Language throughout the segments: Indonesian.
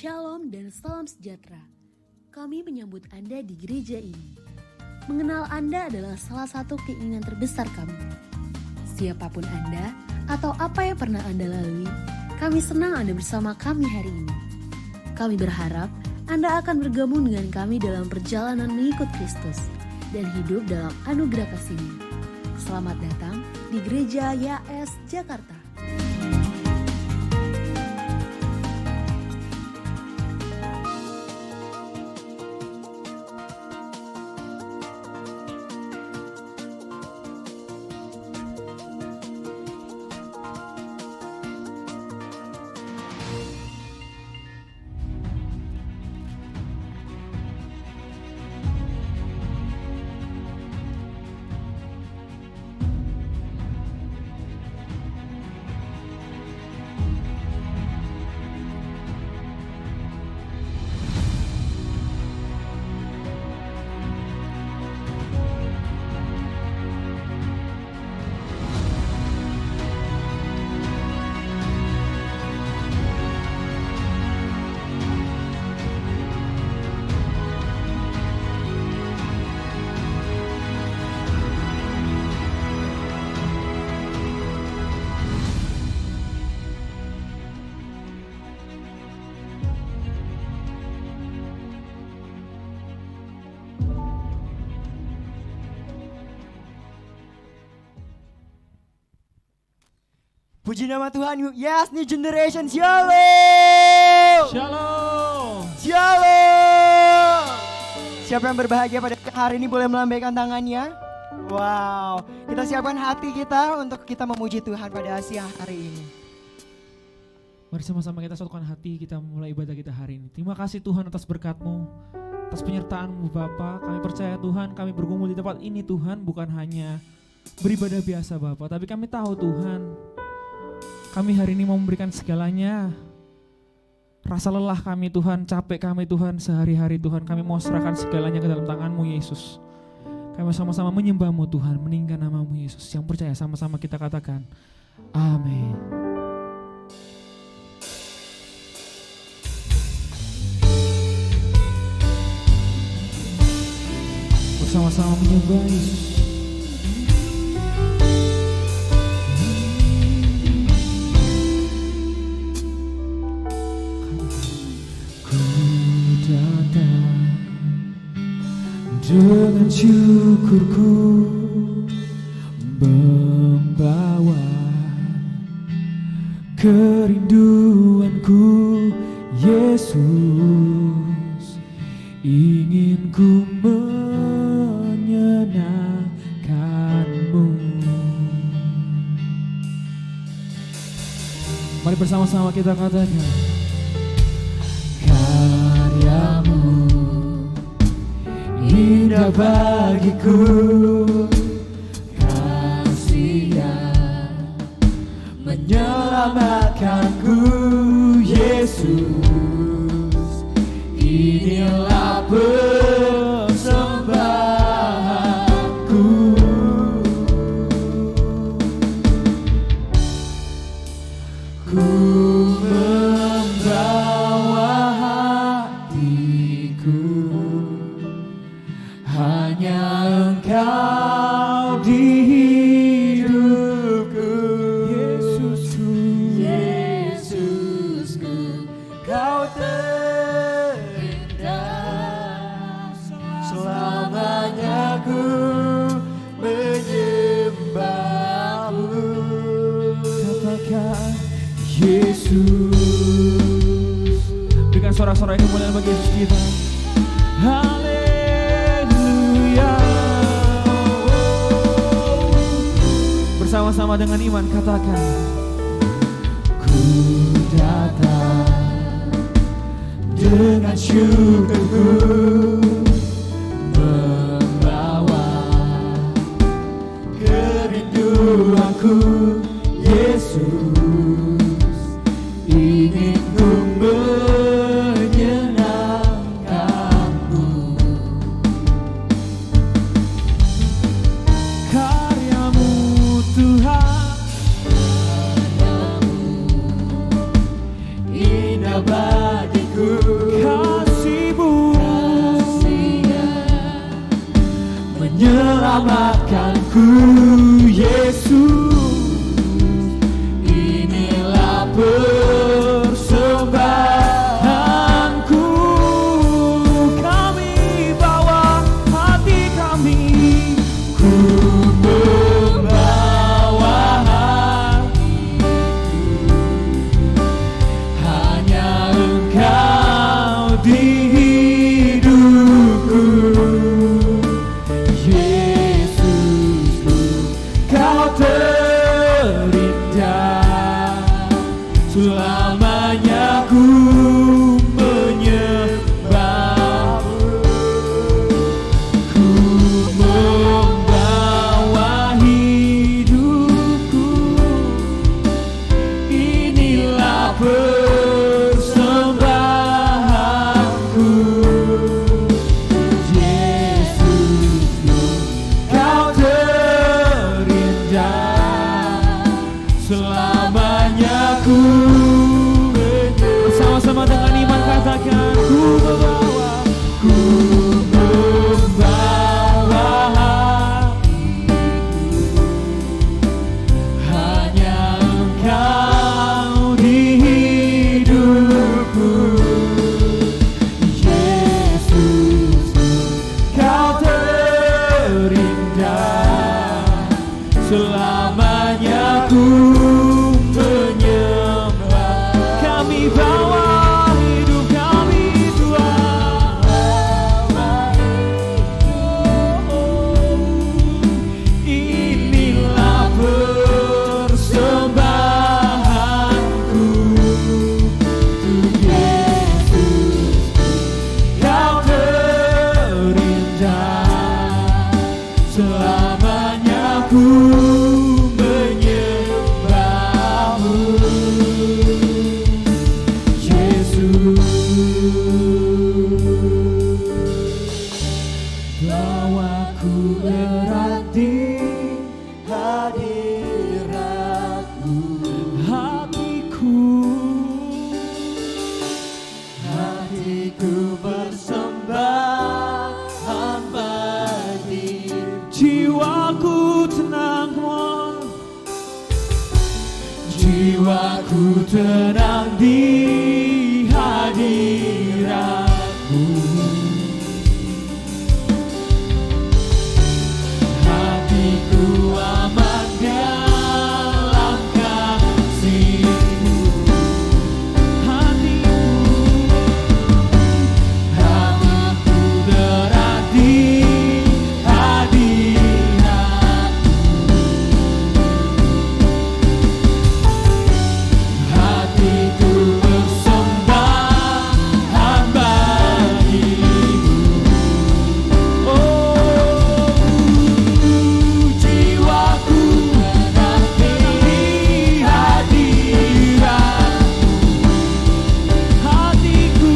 Shalom dan salam sejahtera. Kami menyambut Anda di gereja ini. Mengenal Anda adalah salah satu keinginan terbesar kami. Siapapun Anda atau apa yang pernah Anda lalui, kami senang Anda bersama kami hari ini. Kami berharap Anda akan bergabung dengan kami dalam perjalanan mengikut Kristus dan hidup dalam anugerah kasih-Nya. Selamat datang di Gereja YAS Jakarta. Puji nama Tuhan, yes, New Generation, Shalom! Shalom. Shalom! Siapa yang berbahagia pada hari ini boleh melambaikan tangannya? Wow, kita siapkan hati kita untuk kita memuji Tuhan pada siang hari ini. Mari sama-sama kita satukan hati, kita mulai ibadah kita hari ini. Terima kasih Tuhan atas berkat-Mu, atas penyertaan-Mu Bapa. Kami percaya Tuhan, kami bergumul di tempat ini Tuhan, bukan hanya beribadah biasa Bapa, tapi kami tahu Tuhan, kami hari ini mau memberikan segalanya. Rasa lelah kami Tuhan, capek kami Tuhan, sehari-hari Tuhan, kami mau serahkan segalanya ke dalam tangan-Mu Yesus. Kami sama-sama menyembah-Mu Tuhan, meninggikan nama-Mu Yesus. Yang percaya sama-sama kita katakan, amin. Bersama-sama menyembah Yesus. Dengan syukurku membawa kerinduanku Yesus, ingin ku menyenangkan-Mu. Mari bersama-sama kita katakan, karya-Mu indah bagiku, kasih-Nya menyelamatkanku Yesus, inilah persembahanku. Ku membawa hatiku, hanya Engkau di hidupku. Yesusku, Yesusku, Kau terindah, selamanya ku menyembah-Mu. Katakan Yesus. Berikan sorak-sorak yang kemuliaan bagi Yesus kita. Haleluya. Bersama-sama dengan iman katakan, ku datang dengan syukurku membawa kerinduanku Yesus, ingin ku menyenangkan-Mu. Karya-Mu Tuhan, karya-Mu indah bagiku, menyelamatkanku, Yesus. Inilah persembahanku, kami bawa hati kami, ku membawa hatiku, hanya Engkau di hidupku, Yesusku, Kau terindah, selamanya ku menyembahmu, ku membawa hidupku, inilah persembahanku, Yesusku, Kau terindah, selamanya ku bersama-sama dengan iman katakan, ku membawa hatiku, hanya Engkau di hidupku, Yesusku, Kau terindah, selamanya ku menyembah. Kami bawa hidup kami, Tuhan. Inilah persembahanku untuk Yesus, Kau terindah, selamanya ku menyembahmu, Yesus. Bawaku erat di hadiratmu, hatiku persembahan bagi, jiwaku tenang, jiwaku tenang di hadiratmu, hatiku aman dalam kasih-Mu, hatiku derat di hadirat-Mu, hatiku persembahan bagi-Mu. Oh, jiwaku tenang di hadirat-Mu, hatiku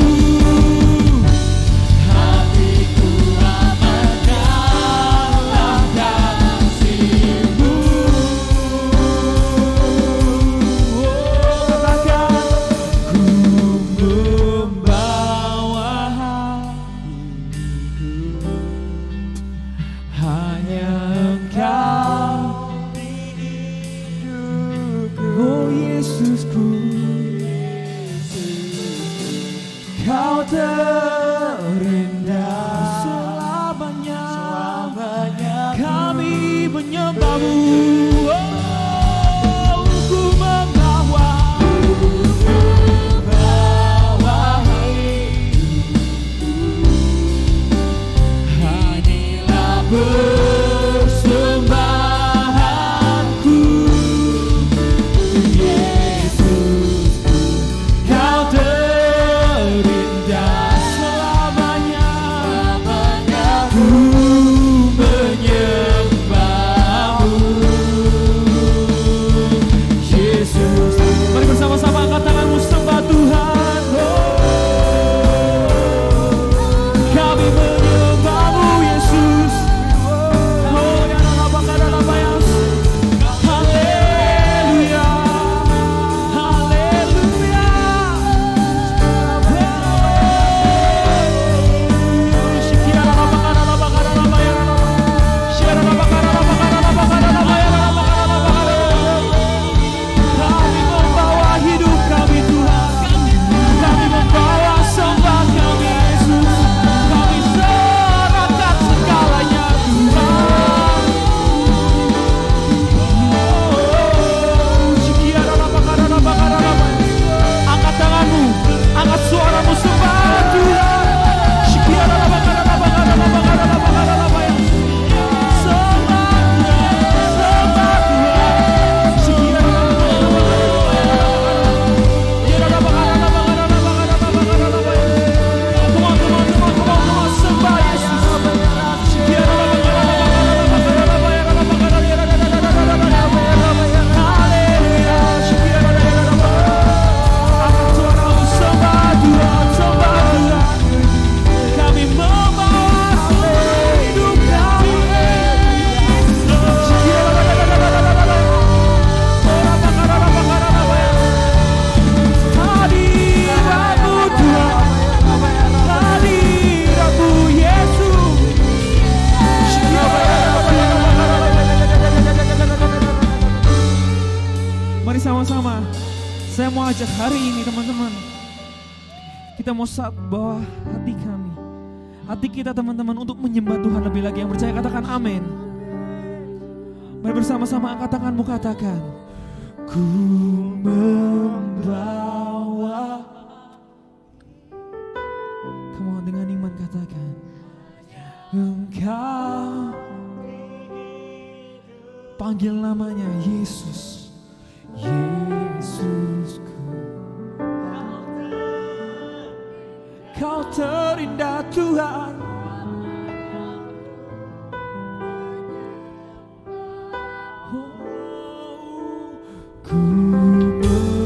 aman dalam kasih-Mu. Oh, katakan, ku membawa hatiku, hanya Engkau di hidupku, oh Yesusku, Kau terindah, selamanya kami menyembahmu. Oh, ku membawa hanyalah persembahanku, Yesusku, Kau terindah, Mari sama-sama. Saya mau ajak hari ini teman-teman. Kita mau bawa hati kami. Hati kita teman-teman untuk menyembah Tuhan lebih lagi. Yang percaya katakan amin. Mari bersama-sama angkat tanganmu, katakan. Ku membawa. Come on, dengan iman katakan. Engkau. Panggil namanya Yesus. Yesusku. Kau terindah Tuhan. Ku membawa,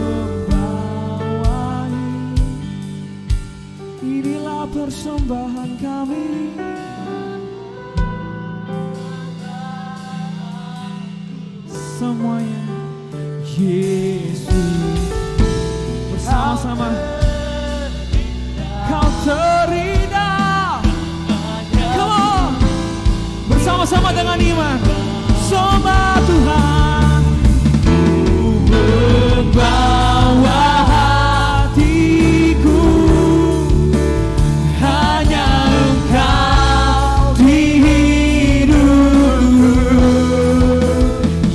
inilah persembahan kami. Semuanya Yesus. Bersama-sama. Kau terindah. Come on. Bersama-sama dengan iman. Sembah Tuhan. Ku membawa hatiku. Hanya Engkau di hidupku.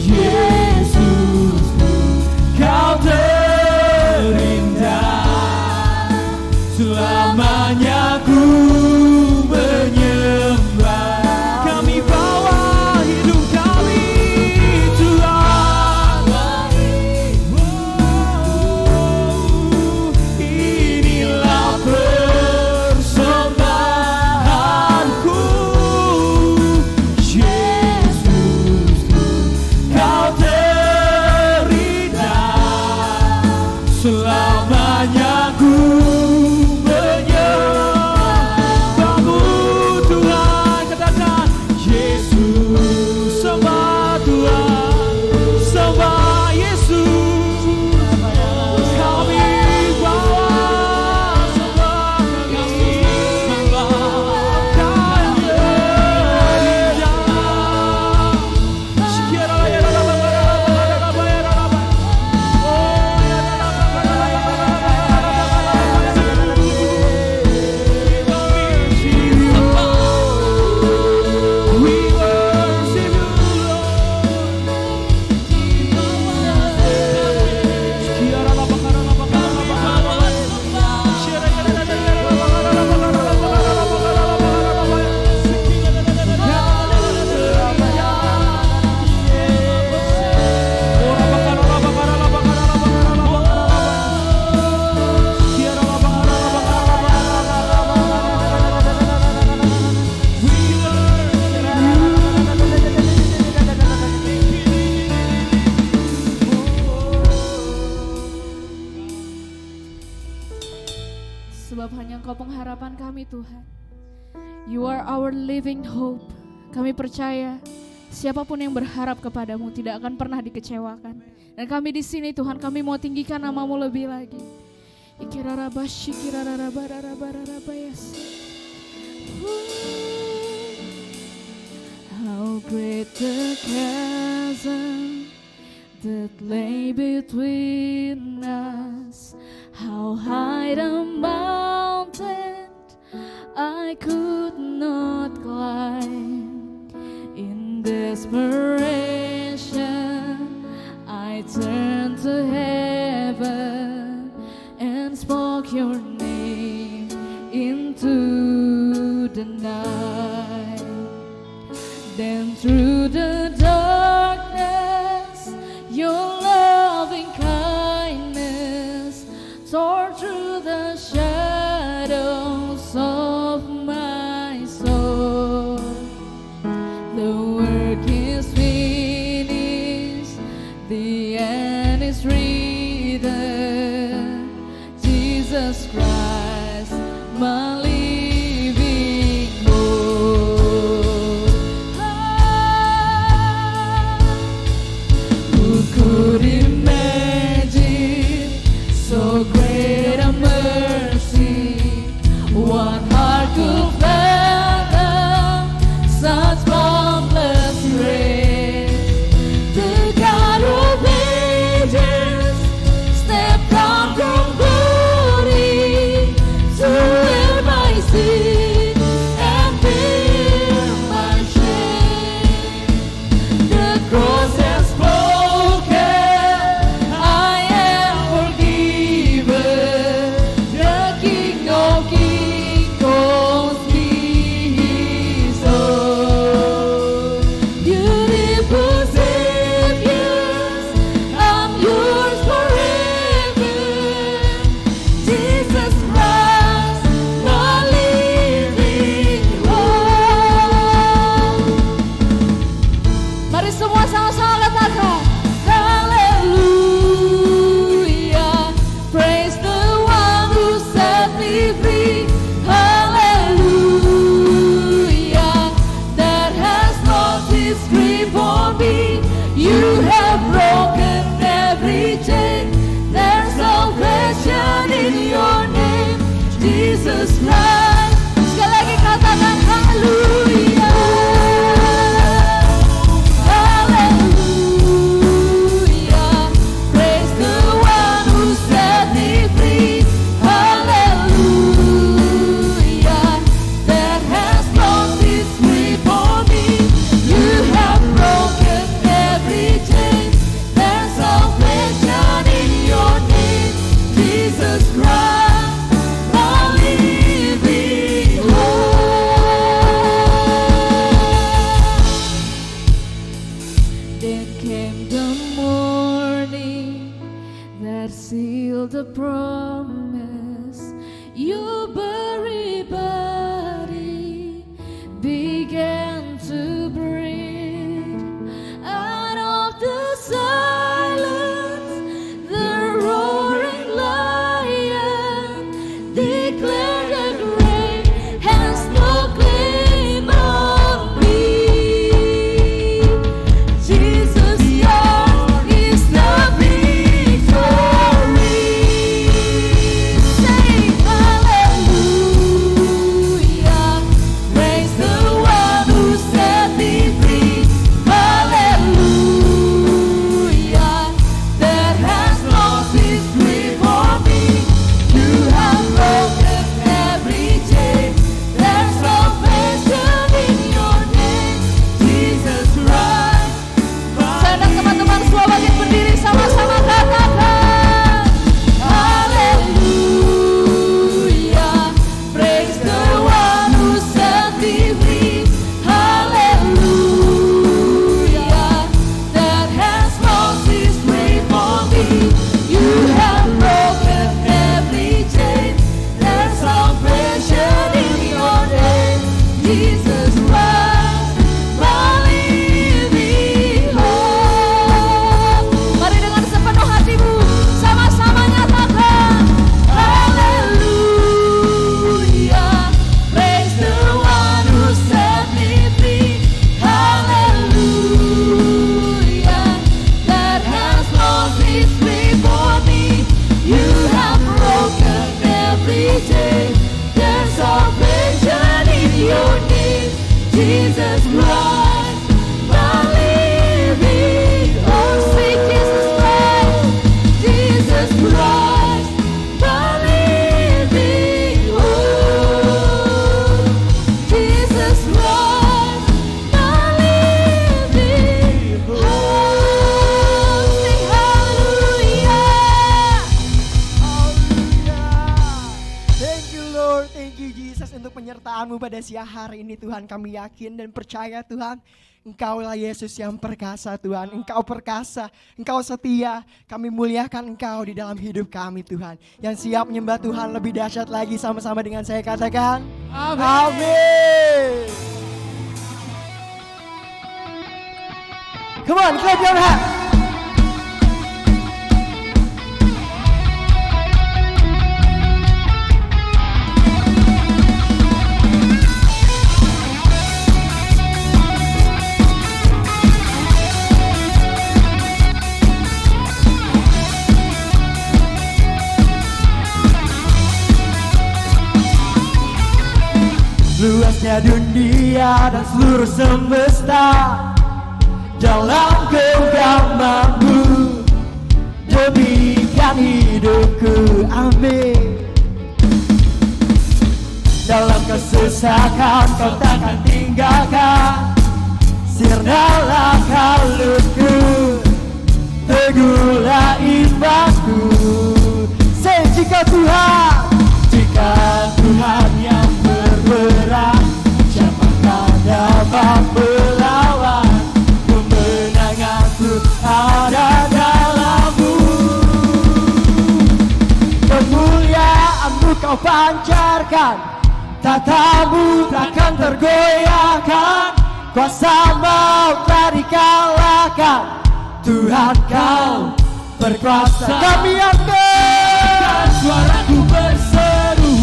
Yesus, Kau terindah. Selamanya ku menyembah. Kami bawa hidup kami, Tuhan. Inilah persembahanku. Yesus, Kau terindah. Selamanya ku menyembahmu, Tuhan. Katakan Yesus, sembah Tuhan, sembah Yesus. Kami bawa sembah kami, sembahkan terindah. Sebab hanya Engkau pengharapan kami, Tuhan. You are our living hope. Kami percaya siapapun yang berharap kepadamu tidak akan pernah dikecewakan. Dan kami di sini, Tuhan, kami mau tinggikan nama-Mu lebih lagi. How great the chasm that lay between us. How high the mountain I could not climb. In desperation I turned to heaven and spoke your name into the night. Then through the darkness your loving kindness tore through the shadows of my soul. The work is finished, the end is written. Jesus Christ, my living hope. Who could imagine so great a mercy? What heart could fathom such boundless grace? The God of ages the promise. Your buried body began to breathe out of the silence. The roaring lion declared the grave has no claim on me. Jesus, yours is the victory. Say hallelujah, praise the one who set me free. Hallelujah, that has lost his grip on me. You have broken every chain. There's salvation in your name, Jesus Christ. Saya dan teman-teman semua bagian berdiri sama-sama katakan hallelujah, praise the one who set me free. Hallelujah, that has lost his grip on me. You have broken every chain. There's salvation in your name, Jesus Christ, my living hope. Mari dengan sepenuh hatimu sama-sama nyatakan hallelujah, praise the one who set me free. Hallelujah, that has lost his grip on me. You have broken every chain. There's salvation in your name, Jesus Christ, my living hope. Sing Jesus Christ, Jesus Christ, my living hope. Jesus Christ, my living hope. Sing hallelujah. Thank you Lord, thank you Jesus untuk penyertaan-Mu pada siang hari ini Tuhan. Kami yakin dan percaya Tuhan, Engkaulah Yesus yang perkasa Tuhan. Engkau perkasa, Engkau setia. Kami muliakan Engkau di dalam hidup kami Tuhan. Yang siap menyembah Tuhan lebih dahsyat lagi, sama-sama dengan saya katakan amin. Come on, clap your hands. Luasnya dunia dan seluruh semesta dalam genggaman-Mu, demikian hidupku, amin. Dalam kesesakan Kau takkan tinggalkan, sirnalah kalutku, teguhlah imanku. Say, jika Tuhan yang berperang, siapakah dapat melawan? Kemenanganku ada dalam-Mu. Kemuliaan-Mu Kau pancarkan, tata-Mu takkan tergoyahkan. Kuasa maut telah dikalahkan, Tuhan Kau berkuasa. Kami angkat suaraku berseru,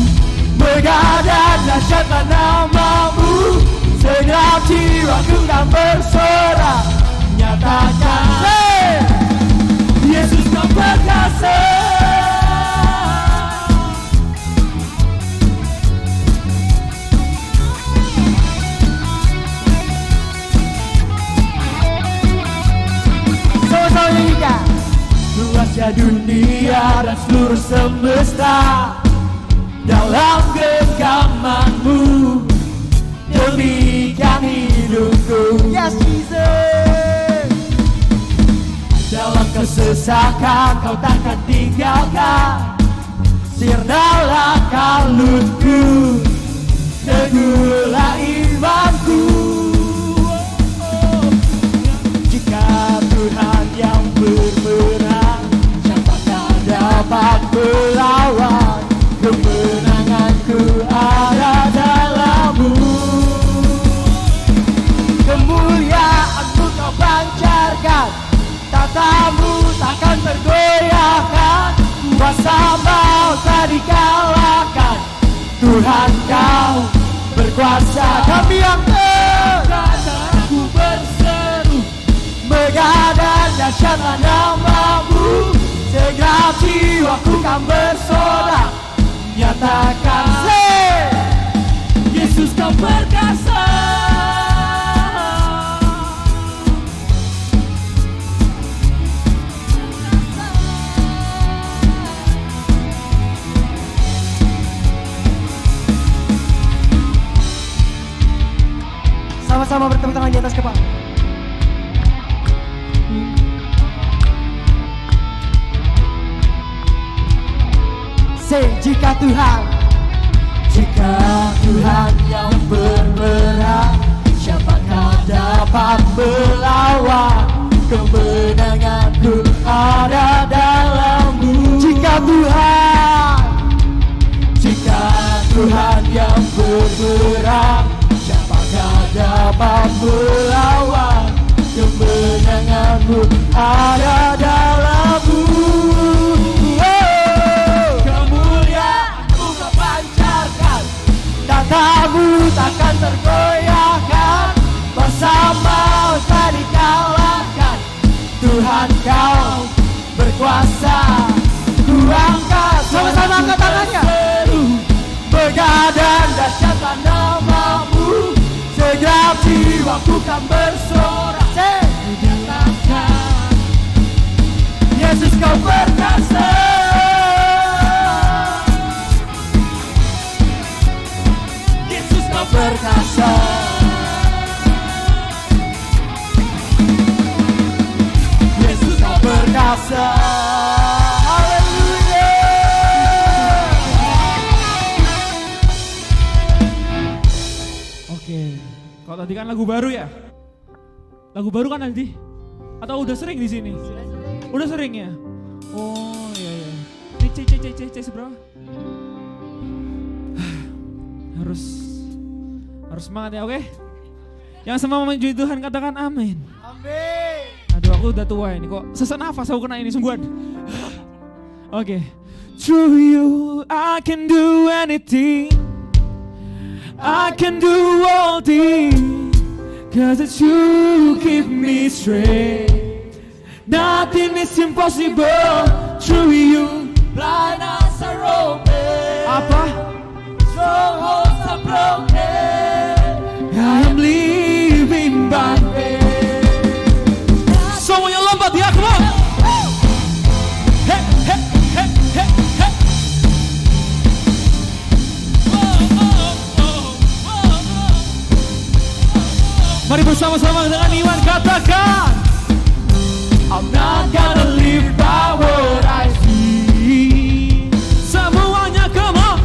megah dan dahsyatlah nama-Mu. Segenap jiwaku dan bersorak, nyatakan Yesus Kau perkasa. Sama-sama nyanyikan. Luasnya dunia dan seluruh semesta dalam genggaman-Mu, demikian hidupku. Yes, Jesus. Dalam kesesakan Kau takkan tinggalkan, sirnalah kalutku, teguhlah imanku. Jika Tuhan yang berperang, siapakah dapat Tuhan kau berkuasa. Kami yang Kataku berseru, megah dan dahsyatlah nama-Mu. Segenap jiwaku kan bersorak, nyatakan Yesus kau perkasa. sama-sama bertepuk tangan di atas kepala. Say, jika Tuhan yang berperang, siapakah dapat melawan? Kemenanganku ada dalam-Mu. Jika Tuhan yang berperang, siapakah dapat melawan? Kemenangan-Mu ada dalam-Mu. Kemuliaan-Mu Kau pancarkan, tata-Mu takkan tergoyahkan. Bersama tak dikalahkan, Tuhan Kau berkuasa. Ku angkat, sama-sama angkat tangannya. Megah dan dahsyatlah nama-Mu. Segenap jiwaku kan bersorak. Nyatakan Yesus Kau perkasa. Yesus Kau perkasa. Yesus Kau perkasa. Kalau tadi kan lagu baru ya? Lagu baru kan nanti? Atau udah sering di sini? Udah sering ya? Oh iya iya. Ini C seberapa? Harus semangat ya, oke? Yang semua memuji Tuhan katakan amin. Amin. Aduh aku udah tua ini kok sesak nafas aku kena ini sungguhan. Oke. Through you I can do anything. I can do all things, 'cause it's you keep me straight. Nothing is impossible through you. Blind eyes are open. Apa? Strongholds are broken. I am living by faith. Semuanya lompat ya, come on. Hey, hey, hey, hey, hey. Mari bersama-sama dengan iman katakan, I'm not gonna live by what I see. Semuanya come on.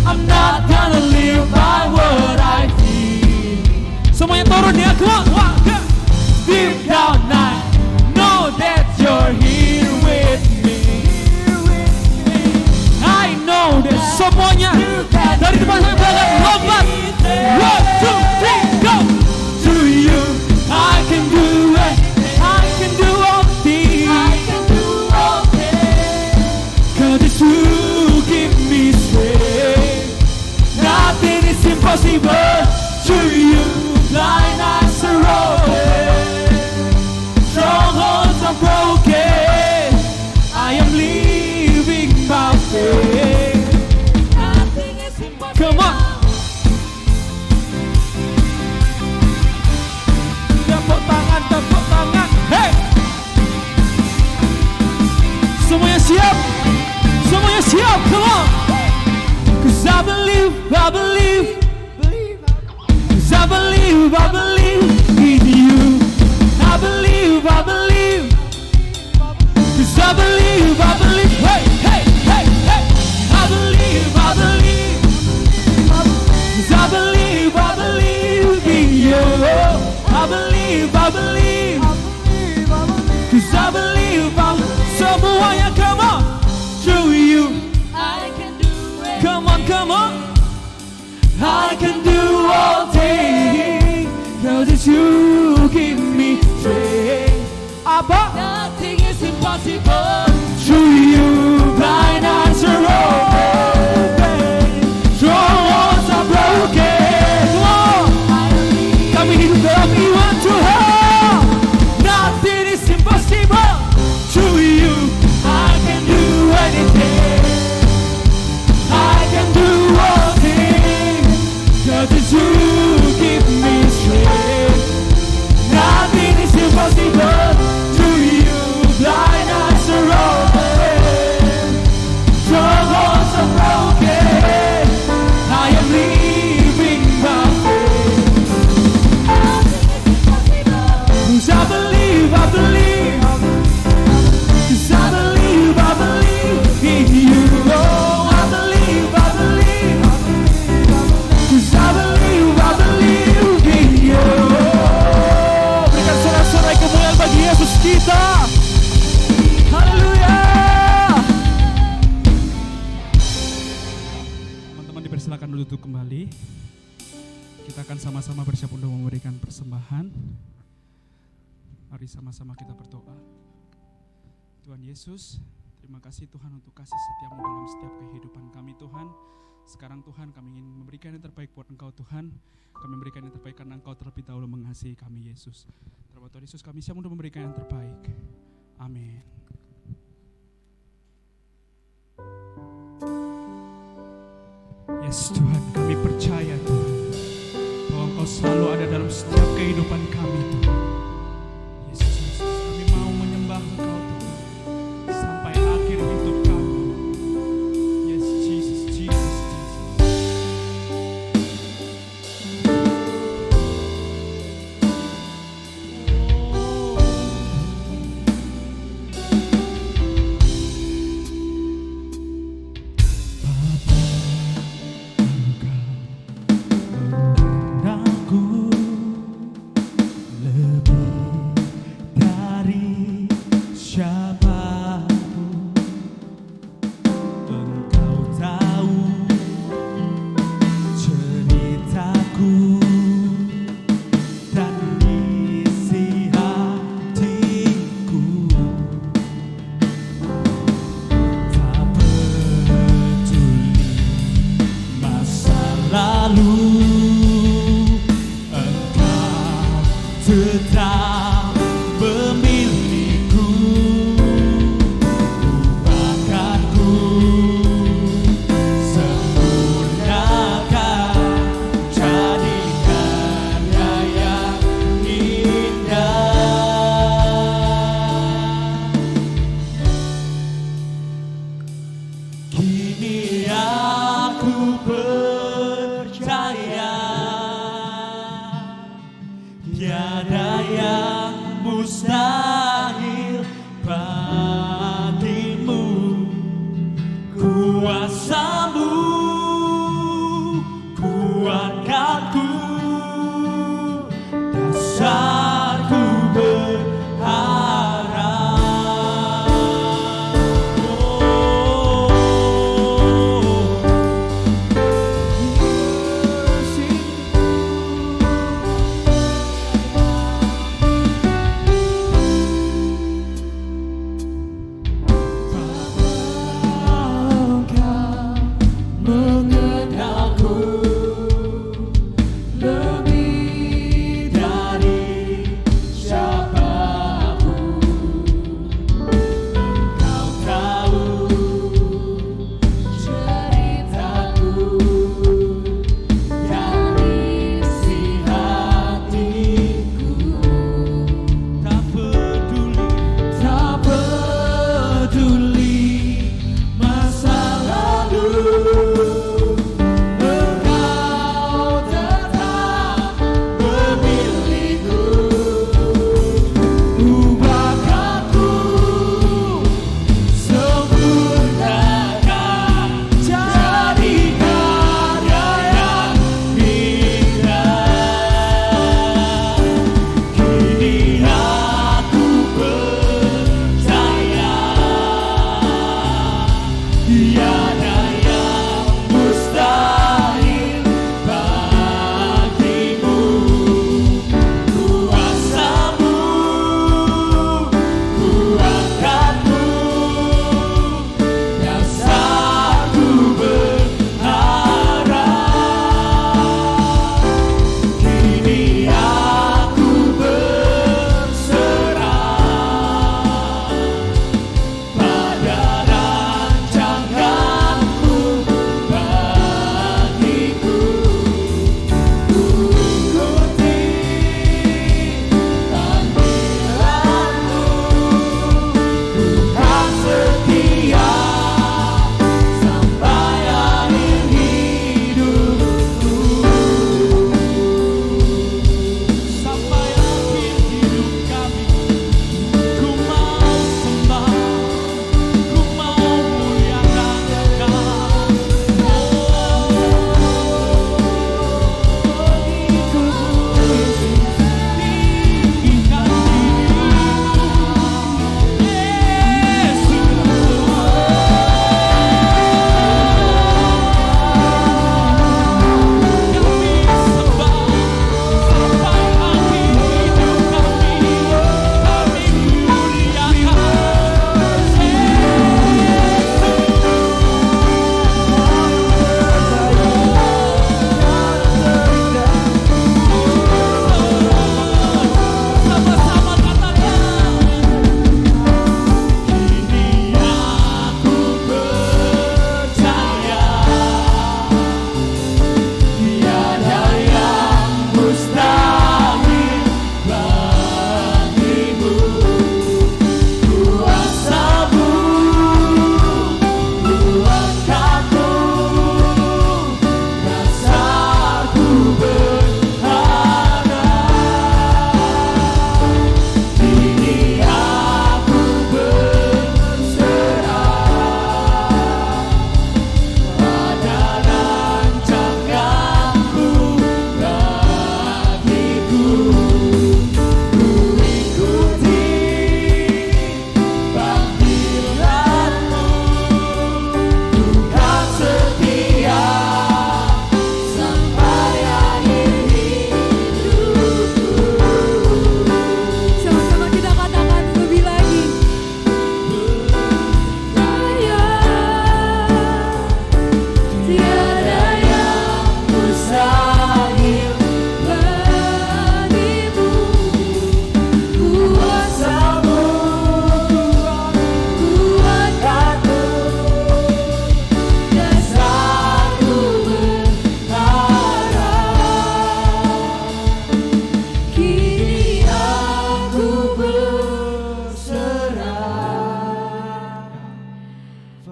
I'm not gonna live by what I see. Semuanya turun ya, come on. Deep down I know that you're here with me. I know that semuanya dari depan sampai belakang lompat. 1, 2, 3, go. To you, I can do it. I can do all things. I can do all things. 'Cause it's you keep me straight. Nothing is impossible to you. Blind eyes are open. Strongholds are broken. I am living by faith. Nothing is impossible. Come on. Tepuk tangan, hey! Semuanya siap, come on! 'Cause I believe, 'cause I believe in you. I believe, 'cause I believe, hey, hey, hey, hey! I believe, 'cause I believe in you. I believe, 'cause I believe, semuanya come on, through you, I can do it, come on, I can do all things, 'cause it's you keep me straight, apa? Nothing is impossible, through you, blind eyes are open, strong silakan duduk kembali. Kita akan sama-sama bersiap untuk memberikan persembahan. Mari sama-sama kita berdoa. Tuhan Yesus, terima kasih Tuhan untuk kasih setiamu dalam setiap kehidupan kami Tuhan. Sekarang Tuhan kami ingin memberikan yang terbaik buat Engkau Tuhan. Kami memberikan yang terbaik karena Engkau terlebih dahulu mengasihi kami Yesus. Terima Tuhan Yesus, kami siap untuk memberikan yang terbaik. Amin. Yes Tuhan, kami percaya Tuhan bahwa Engkau selalu ada dalam setiap kehidupan kami Tuhan. Yesus, Yesus, kami mau menyembah Engkau Tuhan sampai akhir hidup kami. Yes Jesus, Jesus, Jesus.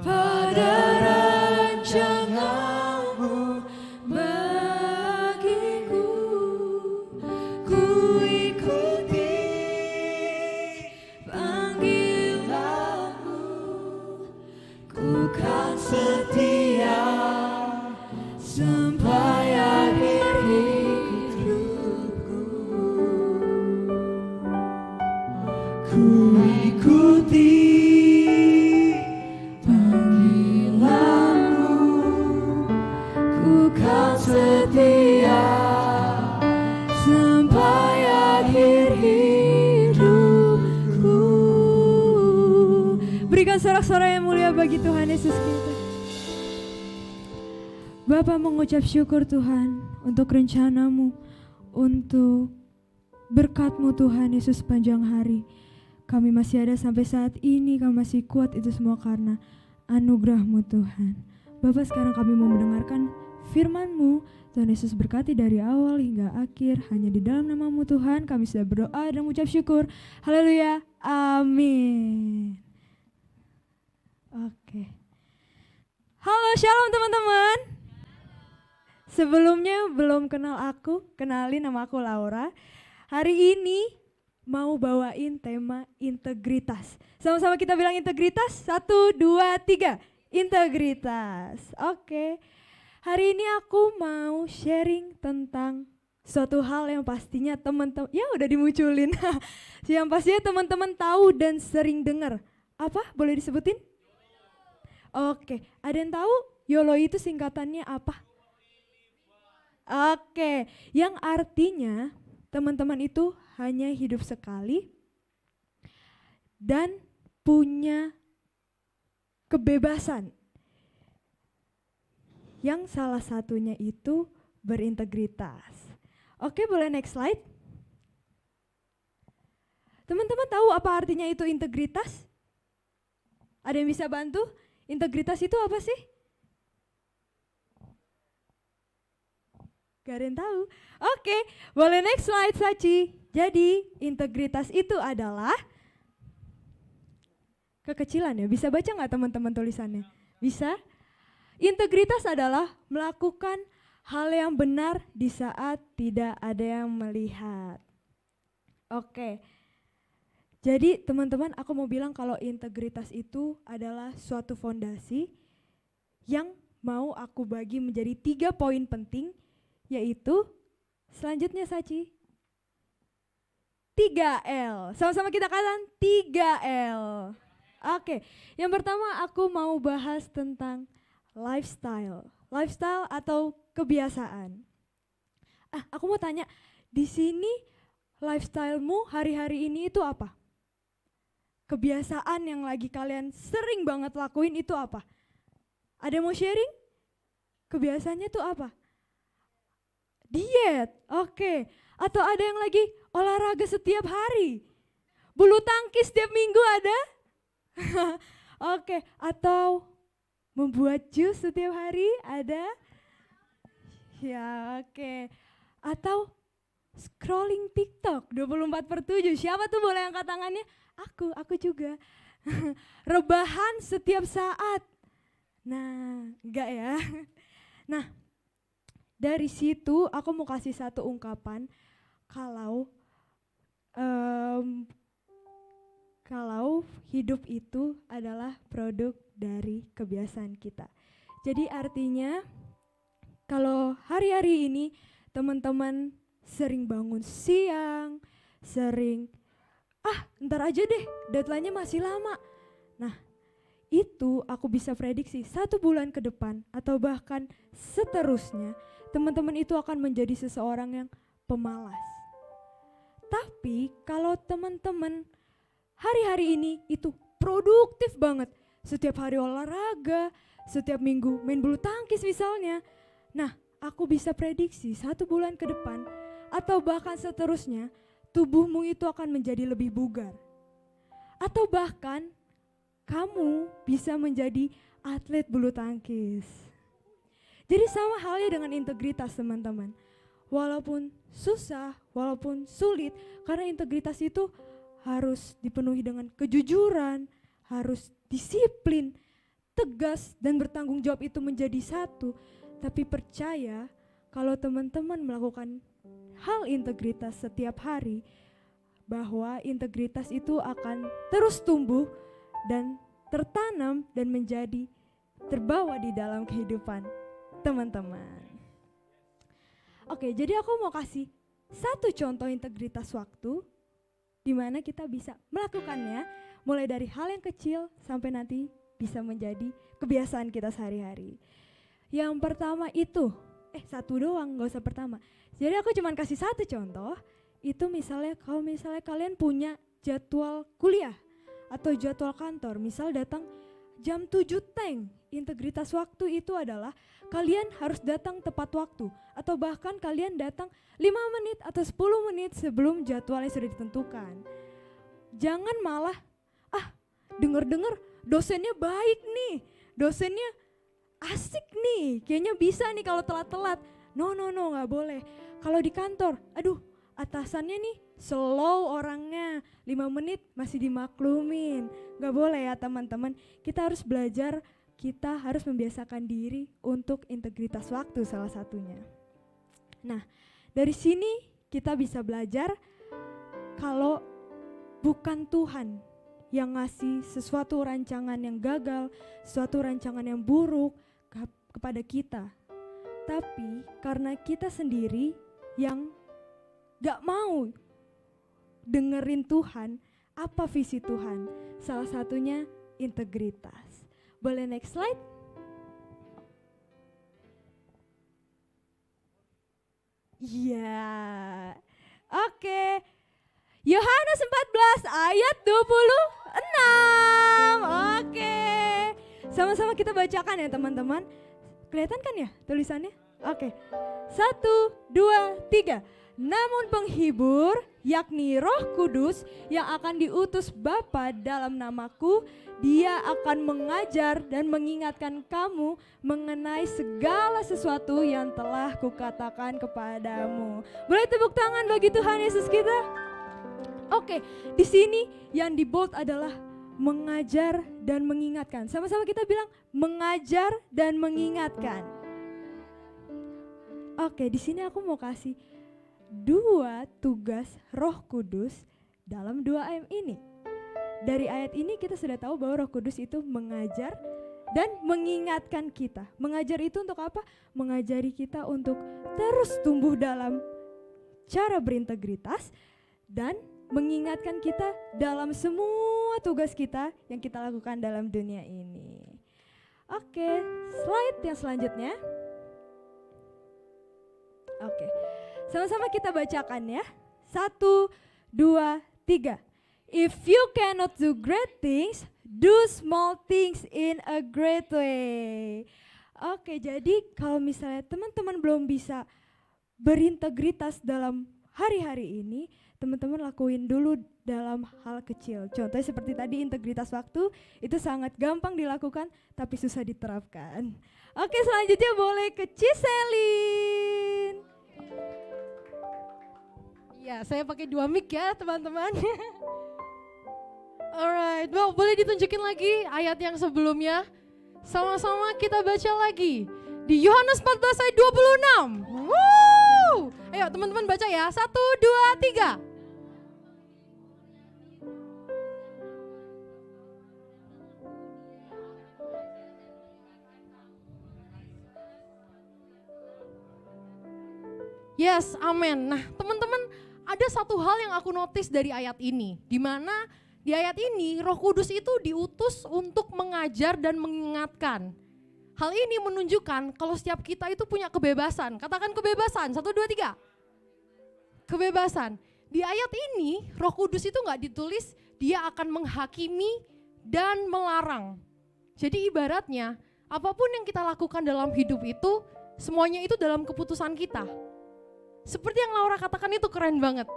pada rancanganmu bagiku. Ku ikuti panggilanmu, ku kan setia sampai akhir hidupku. Ku ikuti panggilanmu, ku kan setia sampai akhir hidupku. Berikan sorak-sorai yang mulia bagi Tuhan Yesus kita. Bapa, mengucap syukur Tuhan untuk rencanamu, untuk berkat-Mu Tuhan Yesus sepanjang hari. Kami masih ada sampai saat ini, kami masih kuat, itu semua karena anugerah-Mu Tuhan. Bapa, sekarang kami mau mendengarkan firman-Mu. Tuhan Yesus berkati dari awal hingga akhir, hanya di dalam nama-Mu Tuhan kami sudah berdoa dan mengucap syukur. Haleluya, amin. Oke. Halo, shalom teman-teman. Sebelumnya belum kenal aku, kenalin, nama aku Laura. Hari ini mau bawain tema integritas. Sama-sama kita bilang integritas. 1, 2, 3. Integritas. Oke. Hari ini aku mau sharing tentang suatu hal yang pastinya teman-teman, ya udah dimunculin. Yang pastinya teman-teman tahu dan sering dengar. Apa? Boleh disebutin? Oke. Ada yang tahu YOLO itu singkatannya apa? Oke. Yang artinya teman-teman itu hanya hidup sekali dan punya kebebasan. Yang salah satunya itu berintegritas. Oke, boleh next slide. Teman-teman tahu apa artinya itu integritas? Ada yang bisa bantu? Integritas itu apa sih? Gak ada yang tahu. Oke, boleh next slide Sachi. Jadi integritas itu adalah kekecilan ya. Bisa baca nggak teman-teman tulisannya? Bisa? Integritas adalah melakukan hal yang benar di saat tidak ada yang melihat. Oke. Jadi teman-teman, aku mau bilang kalau integritas itu adalah suatu fondasi yang mau aku bagi menjadi 3 poin penting, yaitu selanjutnya Sachi 3L. Sama-sama kita katakan 3L. Oke, yang pertama aku mau bahas tentang lifestyle. Lifestyle atau kebiasaan. Aku mau tanya, di sini lifestyle-mu hari-hari ini itu apa? Kebiasaan yang lagi kalian sering banget lakuin itu apa? Ada yang mau sharing? Kebiasaannya itu apa? Diet, oke. Atau ada yang lagi olahraga setiap hari? Bulu tangkis setiap minggu ada? Oke, atau membuat jus setiap hari ada? Ya, oke. Atau scrolling TikTok 24/7. Siapa tuh boleh angkat tangannya? Aku juga. Rebahan setiap saat. Nah, enggak ya. Nah, dari situ aku mau kasih satu ungkapan kalau hidup itu adalah produk dari kebiasaan kita. Jadi artinya kalau hari-hari ini teman-teman sering bangun siang, sering ntar aja deh, deadline-nya masih lama. Nah, itu aku bisa prediksi 1 bulan ke depan atau bahkan seterusnya, teman-teman itu akan menjadi seseorang yang pemalas. Tapi kalau teman-teman hari-hari ini itu produktif banget, setiap hari olahraga, setiap minggu main bulu tangkis misalnya. Nah, aku bisa prediksi 1 bulan ke depan atau bahkan seterusnya, tubuhmu itu akan menjadi lebih bugar. Atau bahkan kamu bisa menjadi atlet bulu tangkis. Jadi sama halnya dengan integritas teman-teman. Walaupun susah, walaupun sulit, karena integritas itu harus dipenuhi dengan kejujuran, harus disiplin. tegas dan bertanggung jawab itu menjadi satu, tapi percaya kalau teman-teman melakukan hal integritas setiap hari, bahwa integritas itu akan terus tumbuh dan tertanam dan menjadi terbawa di dalam kehidupan teman-teman. Oke, jadi aku mau kasih satu contoh integritas waktu di mana kita bisa melakukannya mulai dari hal yang kecil sampai nanti bisa menjadi kebiasaan kita sehari-hari. Yang pertama itu, satu doang, gak usah pertama. Jadi aku cuma kasih satu contoh, itu misalnya kalau misalnya kalian punya jadwal kuliah atau jadwal kantor, misal datang jam 7 teng, integritas waktu itu adalah kalian harus datang tepat waktu atau bahkan kalian datang 5 menit atau 10 menit sebelum jadwalnya sudah ditentukan. Jangan malah denger-denger dosennya baik nih, dosennya asik nih, kayaknya bisa nih kalau telat-telat. No, gak boleh. Kalau di kantor, aduh atasannya nih slow orangnya, 5 menit masih dimaklumin. Gak boleh ya teman-teman, kita harus belajar, kita harus membiasakan diri untuk integritas waktu salah satunya. Nah, dari sini kita bisa belajar kalau bukan Tuhan yang ngasih sesuatu rancangan yang gagal, sesuatu rancangan yang buruk kepada kita. Tapi karena kita sendiri yang gak mau dengerin Tuhan, apa visi Tuhan? Salah satunya integritas. Boleh next slide? Iya. Oke. Yohanes 14 ayat 26. Oke. Sama-sama kita bacakan ya teman-teman. Kelihatan kan ya tulisannya? Oke. 1, 2, 3. Namun penghibur, yakni Roh Kudus yang akan diutus Bapa dalam namaku, Dia akan mengajar dan mengingatkan kamu mengenai segala sesuatu yang telah kukatakan kepadamu. Boleh tepuk tangan bagi Tuhan Yesus kita? Oke, di sini yang di bold adalah mengajar dan mengingatkan. Sama-sama kita bilang mengajar dan mengingatkan. Oke, di sini aku mau kasih 2 tugas Roh Kudus dalam 2 ayat ini. Dari ayat ini kita sudah tahu bahwa Roh Kudus itu mengajar dan mengingatkan kita. Mengajar itu untuk apa? Mengajari kita untuk terus tumbuh dalam cara berintegritas dan mengingatkan kita dalam semua tugas kita yang kita lakukan dalam dunia ini. Oke, slide yang selanjutnya. Oke. Sama-sama kita bacakan ya. 1, 2, 3. If you cannot do great things, do small things in a great way. Oke, jadi kalau misalnya teman-teman belum bisa berintegritas dalam hari-hari ini, teman-teman lakuin dulu dalam hal kecil. Contohnya seperti tadi integritas waktu, itu sangat gampang dilakukan tapi susah diterapkan. Oke, selanjutnya boleh ke Ciselin. Ya, saya pakai 2 mic ya teman-teman. Alright, well, boleh ditunjukin lagi ayat yang sebelumnya. Sama-sama kita baca lagi. Di Yohanes 14 ayat 26. Woo! Ayo teman-teman baca ya, 1, 2, 3. Yes, amin. Nah teman-teman, ada satu hal yang aku notice dari ayat ini, di mana di ayat ini Roh Kudus itu diutus untuk mengajar dan mengingatkan. Hal ini menunjukkan kalau setiap kita itu punya kebebasan. Katakan kebebasan, 1, 2, 3. Kebebasan. Di ayat ini Roh Kudus itu gak ditulis dia akan menghakimi dan melarang. Jadi ibaratnya apapun yang kita lakukan dalam hidup itu, semuanya itu dalam keputusan kita. Seperti yang Laura katakan itu keren banget.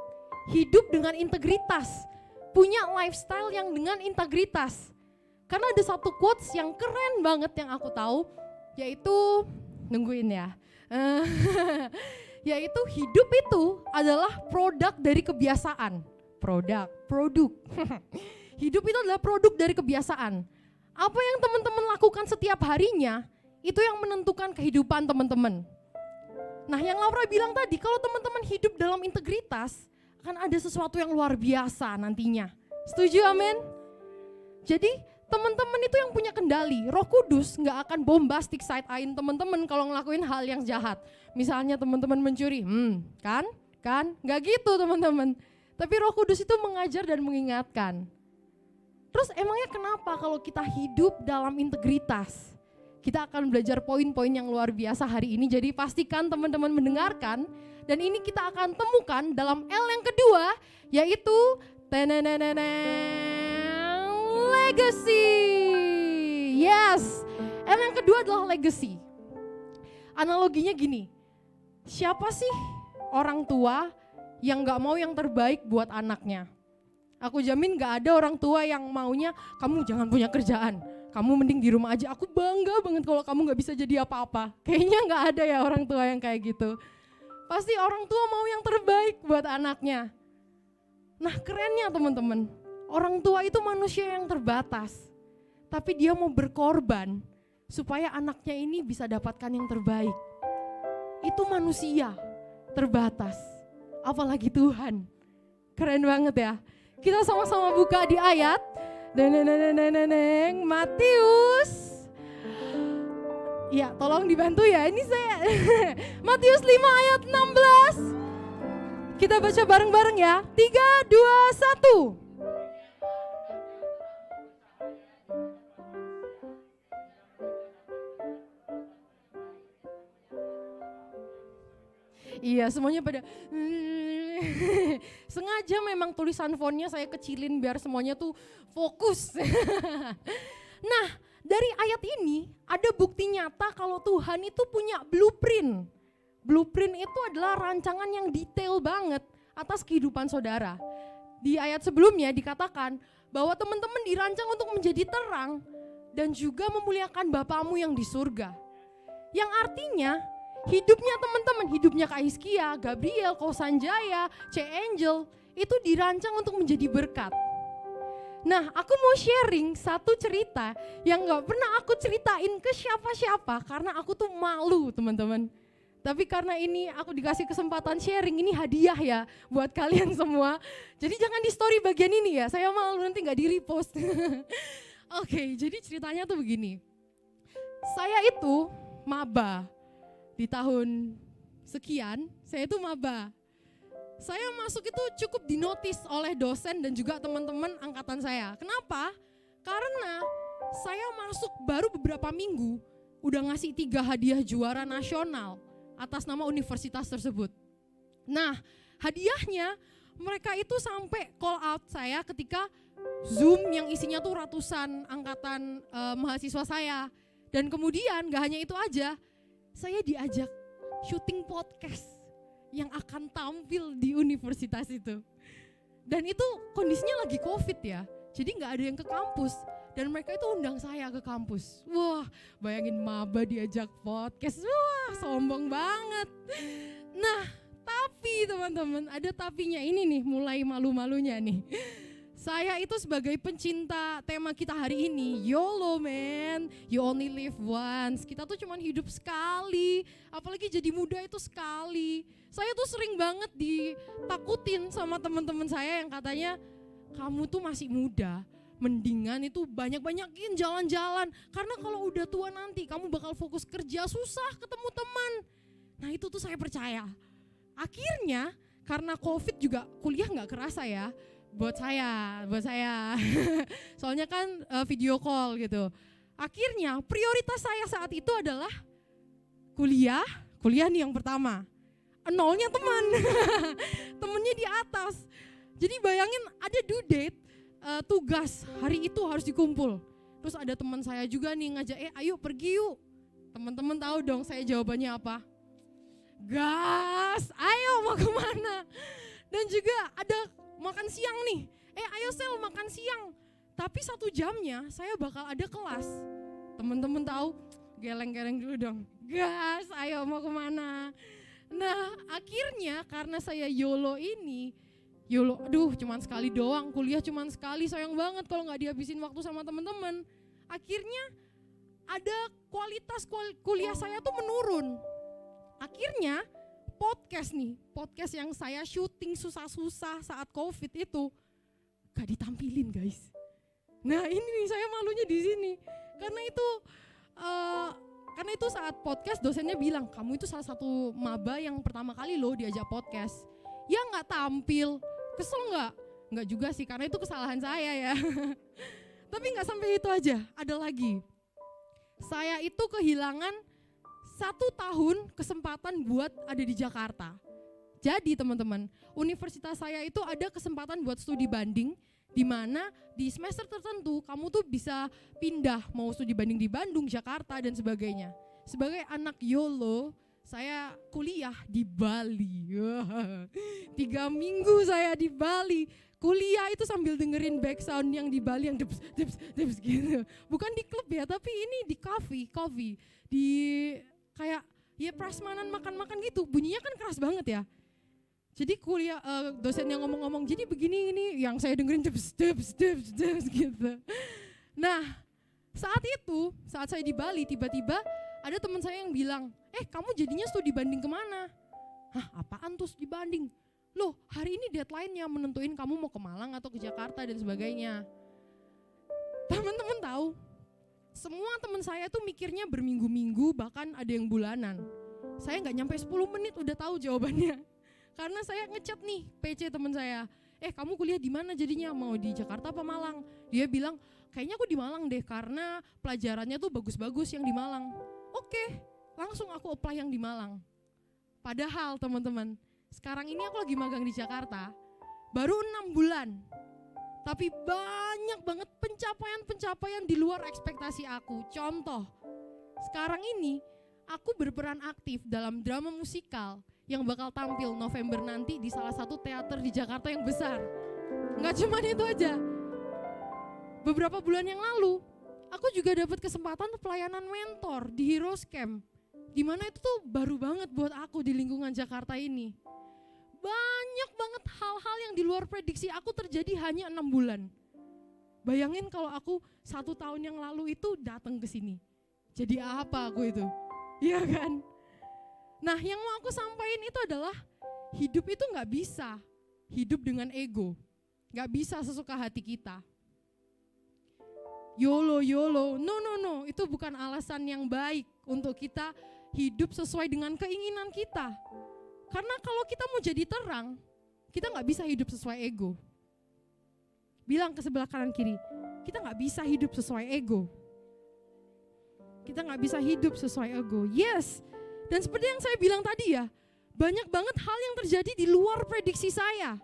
Hidup dengan integritas. Punya lifestyle yang dengan integritas. Karena ada satu quotes yang keren banget yang aku tahu. Yaitu, nungguin ya. Yaitu hidup itu adalah produk dari kebiasaan. Produk. Hidup itu adalah produk dari kebiasaan. Apa yang teman-teman lakukan setiap harinya, itu yang menentukan kehidupan teman-teman. Nah, yang Laura bilang tadi, kalau teman-teman hidup dalam integritas, akan ada sesuatu yang luar biasa nantinya. Setuju, amin? Jadi, teman-teman itu yang punya kendali. Roh Kudus nggak akan bombastic side-eyein teman-teman kalau ngelakuin hal yang jahat. Misalnya teman-teman mencuri, kan? Nggak gitu teman-teman. Tapi Roh Kudus itu mengajar dan mengingatkan. Terus emangnya kenapa kalau kita hidup dalam integritas? Kita akan belajar poin-poin yang luar biasa hari ini. Jadi pastikan teman-teman mendengarkan. Dan ini kita akan temukan dalam L yang kedua, yaitu legacy. Yes, L yang kedua adalah legacy. Analoginya gini, siapa sih orang tua yang gak mau yang terbaik buat anaknya? Aku jamin gak ada orang tua yang maunya kamu jangan punya kerjaan, kamu mending di rumah aja, aku bangga banget kalau kamu gak bisa jadi apa-apa. Kayaknya gak ada ya orang tua yang kayak gitu. Pasti orang tua mau yang terbaik buat anaknya. Nah, kerennya teman-teman, orang tua itu manusia yang terbatas, tapi dia mau berkorban supaya anaknya ini bisa dapatkan yang terbaik. Itu manusia terbatas, apalagi Tuhan. Keren banget ya. Kita sama-sama buka di ayat Matius. Ya, tolong dibantu ya, ini saya Matius 5 ayat 16. Kita baca bareng-bareng ya. 3, 2, 1. Iya, semuanya pada sengaja memang tulisan fontnya saya kecilin biar semuanya tuh fokus. Nah, dari ayat ini ada bukti nyata kalau Tuhan itu punya blueprint. Blueprint itu adalah rancangan yang detail banget atas kehidupan saudara. Di ayat sebelumnya dikatakan bahwa teman-teman dirancang untuk menjadi terang dan juga memuliakan Bapamu yang di surga. Yang artinya hidupnya teman-teman, hidupnya Kak Hizkia, Gabriel, Kosanjaya, C. Angel, itu dirancang untuk menjadi berkat. Nah, aku mau sharing satu cerita yang gak pernah aku ceritain ke siapa-siapa karena aku tuh malu teman-teman. Tapi karena ini aku dikasih kesempatan sharing, ini hadiah ya buat kalian semua. Jadi jangan di story bagian ini ya, saya malu nanti gak di repost. Oke, jadi ceritanya tuh begini. Saya itu maba. Di tahun sekian, saya itu maba. Saya masuk itu cukup dinotis oleh dosen dan juga teman-teman angkatan saya. Kenapa? Karena saya masuk baru beberapa minggu, udah ngasih 3 hadiah juara nasional atas nama universitas tersebut. Nah, hadiahnya mereka itu sampai call out saya ketika Zoom yang isinya tuh ratusan angkatan mahasiswa saya. Dan kemudian gak hanya itu aja, saya diajak syuting podcast yang akan tampil di universitas itu. Dan itu kondisinya lagi COVID ya, jadi gak ada yang ke kampus. Dan mereka itu undang saya ke kampus. Wah, bayangin maba diajak podcast, wah sombong banget. Nah, tapi teman-teman, ada tapinya ini nih, mulai malu-malunya nih. Saya itu sebagai pencinta tema kita hari ini, YOLO man, you only live once. Kita tuh cuma hidup sekali, apalagi jadi muda itu sekali. Saya tuh sering banget ditakutin sama teman-teman saya yang katanya, kamu tuh masih muda, mendingan itu banyak-banyakin jalan-jalan. Karena kalau udah tua nanti kamu bakal fokus kerja, susah ketemu teman. Nah itu tuh saya percaya. Akhirnya karena COVID juga kuliah gak kerasa ya. Buat saya. Soalnya kan video call gitu. Akhirnya prioritas saya saat itu adalah kuliah nih yang pertama. Nolnya teman, temennya di atas. Jadi bayangin ada due date, tugas hari itu harus dikumpul. Terus ada teman saya juga nih ngajak, ayo pergi yuk. Teman-teman tahu dong saya jawabannya apa? Gas, ayo mau kemana? Dan juga ada makan siang nih, ayo Sel makan siang. Tapi 1 jamnya saya bakal ada kelas. Teman-teman tahu, geleng-geleng dulu dong. Gas, ayo mau kemana? Nah akhirnya karena saya YOLO ini, aduh cuman sekali doang, kuliah cuman sekali, sayang banget kalau gak dihabisin waktu sama teman-teman. akhirnya ada kualitas kuliah saya tuh menurun. Akhirnya podcast yang saya syuting susah-susah saat COVID itu gak ditampilin guys. Nah ini nih saya malunya di sini karena itu saat podcast dosennya bilang kamu itu salah satu maba yang pertama kali loh diajak podcast. Ya nggak tampil, kesel nggak? Nggak juga sih karena itu kesalahan saya ya. Tapi nggak sampai itu aja, ada lagi. Saya itu kehilangan 1 tahun kesempatan buat ada di Jakarta. Jadi teman-teman, universitas saya itu ada kesempatan buat studi banding, di mana di semester tertentu kamu tuh bisa pindah mau studi banding di Bandung, Jakarta dan sebagainya. Sebagai anak YOLO, saya kuliah di Bali. 3 minggu saya di Bali. Kuliah itu sambil dengerin back sound yang di Bali yang deps gitu. Bukan di klub ya, tapi ini di coffee. Di kayak ya prasmanan makan-makan gitu. Bunyinya kan keras banget ya. Jadi kuliah dosen yang ngomong-ngomong jadi begini ini yang saya dengerin deps gitu. Nah, saat saya di Bali tiba-tiba ada teman saya yang bilang, kamu jadinya studi banding kemana? Hah, apaan tuh studi banding? Loh, hari ini deadline-nya menentuin kamu mau ke Malang atau ke Jakarta dan sebagainya. Teman-teman tahu, semua teman saya tuh mikirnya berminggu-minggu bahkan ada yang bulanan. Saya nggak nyampe 10 menit udah tahu jawabannya. Karena saya ngechat nih PC teman saya, kamu kuliah di mana jadinya, mau di Jakarta apa Malang? Dia bilang, kayaknya aku di Malang deh karena pelajarannya tuh bagus-bagus yang di Malang. Oke, langsung aku apply yang di Malang. Padahal teman-teman, sekarang ini aku lagi magang di Jakarta, baru 6 bulan. Tapi banyak banget pencapaian di luar ekspektasi aku. Contoh, sekarang ini aku berperan aktif dalam drama musikal yang bakal tampil November nanti di salah satu teater di Jakarta yang besar. Nggak cuma itu aja. Beberapa bulan yang lalu, aku juga dapat kesempatan pelayanan mentor di Heroes Camp. Dimana itu tuh baru banget buat aku di lingkungan Jakarta ini. Banyak banget hal-hal yang di luar prediksi aku terjadi hanya 6 bulan. Bayangin kalau aku 1 tahun yang lalu itu datang ke sini. Jadi apa aku itu? Iya kan? Nah yang mau aku sampaikan itu adalah hidup itu gak bisa hidup dengan ego. Gak bisa sesuka hati kita. YOLO, no, itu bukan alasan yang baik untuk kita hidup sesuai dengan keinginan kita. Karena kalau kita mau jadi terang, kita gak bisa hidup sesuai ego. Bilang ke sebelah kanan kiri, kita gak bisa hidup sesuai ego. Kita gak bisa hidup sesuai ego. Yes. Dan seperti yang saya bilang tadi ya, banyak banget hal yang terjadi di luar prediksi saya.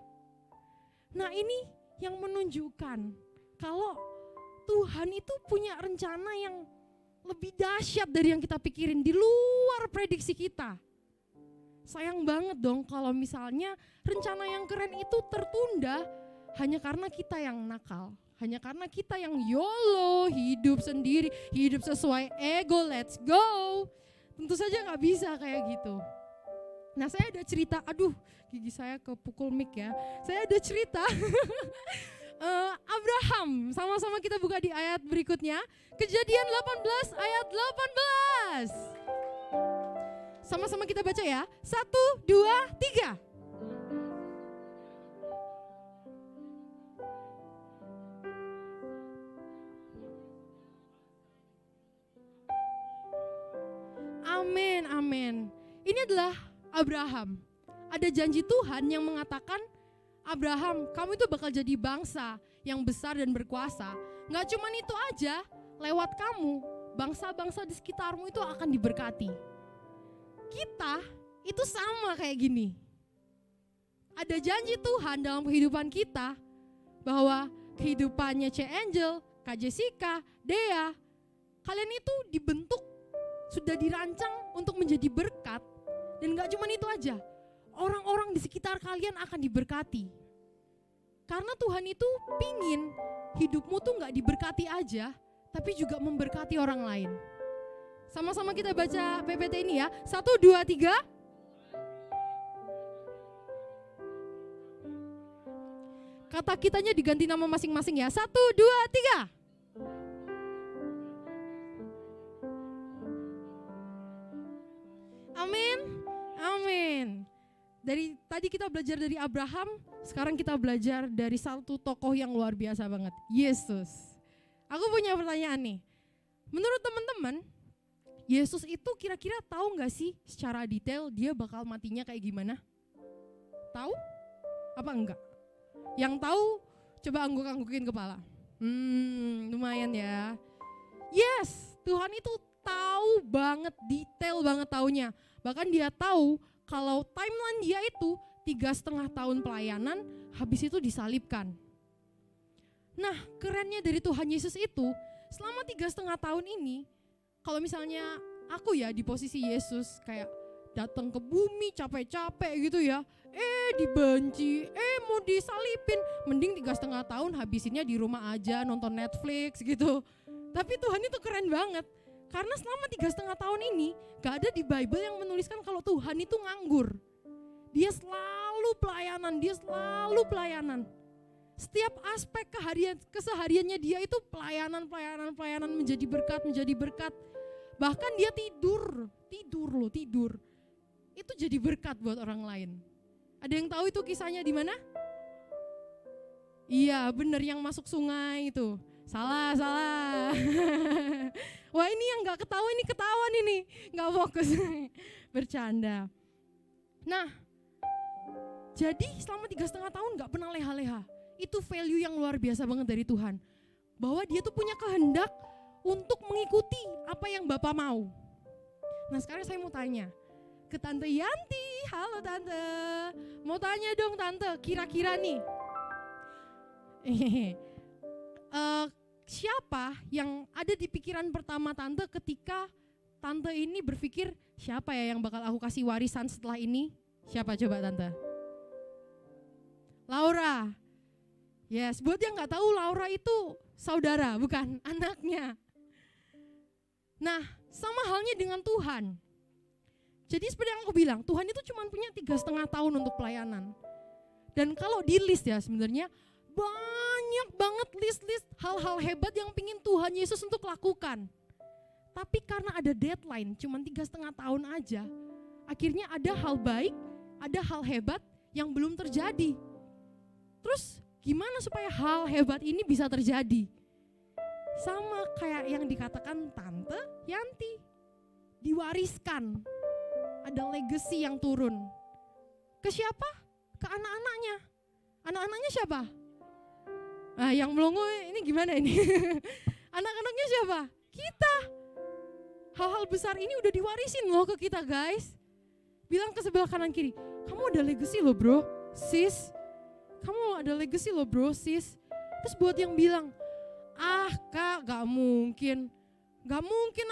Nah ini yang menunjukkan kalau Tuhan itu punya rencana yang lebih dahsyat dari yang kita pikirin, di luar prediksi kita. Sayang banget dong kalau misalnya rencana yang keren itu tertunda hanya karena kita yang nakal. Hanya karena kita yang YOLO, hidup sendiri, hidup sesuai ego, let's go. Tentu saja gak bisa kayak gitu. Nah saya ada cerita, aduh gigi saya kepukul mic ya. Saya ada cerita Abraham, sama-sama kita buka di ayat berikutnya. Kejadian 18 ayat 18. Sama-sama kita baca ya, 1, 2, 3. Amin. Ini adalah Abraham. Ada janji Tuhan yang mengatakan, Abraham, kamu itu bakal jadi bangsa yang besar dan berkuasa. Gak cuma itu aja, lewat kamu, bangsa-bangsa di sekitarmu itu akan diberkati. Kita itu sama kayak gini. Ada janji Tuhan dalam kehidupan kita, bahwa kehidupannya C. Angel, Kak Jessica, Dea, kalian itu dibentuk, sudah dirancang untuk menjadi berkat. Dan gak cuma itu aja, orang-orang di sekitar kalian akan diberkati. Karena Tuhan itu pingin hidupmu tuh gak diberkati aja, tapi juga memberkati orang lain. Sama-sama kita baca PPT ini ya, 1, 2, 3. Kata kitanya diganti nama masing-masing ya, 1, 2, 3. Amin. Amin. Dari tadi kita belajar dari Abraham, sekarang kita belajar dari satu tokoh yang luar biasa banget, Yesus. Aku punya pertanyaan nih. Menurut teman-teman, Yesus itu kira-kira tahu nggak sih secara detail dia bakal matinya kayak gimana? Tahu? Apa enggak? Yang tahu coba angguk-anggukin kepala. Lumayan ya. Yes, Tuhan itu tahu banget, detail banget taunya. Bahkan dia tahu kalau timeline dia itu 3,5 tahun pelayanan, habis itu disalibkan. Nah, kerennya dari Tuhan Yesus itu, selama 3,5 tahun ini, kalau misalnya aku ya di posisi Yesus, kayak datang ke bumi capek-capek gitu ya, dibenci, mau disalipin, mending 3,5 tahun habisinnya di rumah aja nonton Netflix gitu. Tapi Tuhan itu keren banget, karena selama 3,5 tahun ini gak ada di Bible yang menuliskan kalau Tuhan itu nganggur. Dia selalu pelayanan. Setiap aspek kesehariannya dia itu pelayanan menjadi berkat. Bahkan dia tidur. Itu jadi berkat buat orang lain. Ada yang tahu itu kisahnya di mana? Iya, bener, yang masuk sungai itu. Salah. Wah, ini yang gak ketahuan, ini ketahuan ini. Gak fokus. Bercanda. Nah, jadi selama 3,5 tahun gak pernah leha-leha. Itu value yang luar biasa banget dari Tuhan. Bahwa dia tuh punya kehendak untuk mengikuti apa yang Bapa mau. Nah, sekarang saya mau tanya ke Tante Yanti. Halo Tante. Mau tanya dong Tante, kira-kira nih. Siapa yang ada di pikiran pertama Tante ketika Tante ini berpikir siapa ya yang bakal aku kasih warisan setelah ini? Siapa coba Tante? Laura. Yes, buat yang gak tahu, Laura itu saudara, bukan anaknya. Nah, sama halnya dengan Tuhan. Jadi seperti yang aku bilang, Tuhan itu cuma punya 3,5 tahun untuk pelayanan. Dan kalau di list ya sebenarnya banyak banget list-list hal-hal hebat yang pingin Tuhan Yesus untuk lakukan. Tapi karena ada deadline cuma 3,5 tahun aja, akhirnya ada hal baik, ada hal hebat yang belum terjadi. Terus gimana supaya hal hebat ini bisa terjadi? Sama kayak yang dikatakan Tante Yanti, diwariskan. Ada legacy yang turun. Ke siapa? Ke anak-anaknya. Anak-anaknya siapa? Nah, yang melongo ini gimana ini? Anak-anaknya siapa? Kita. Hal-hal besar ini udah diwarisin loh ke kita, guys. Bilang ke sebelah kanan kiri, kamu ada legacy loh bro, sis. Kamu ada legacy loh bro, sis. Terus buat yang bilang, kak gak mungkin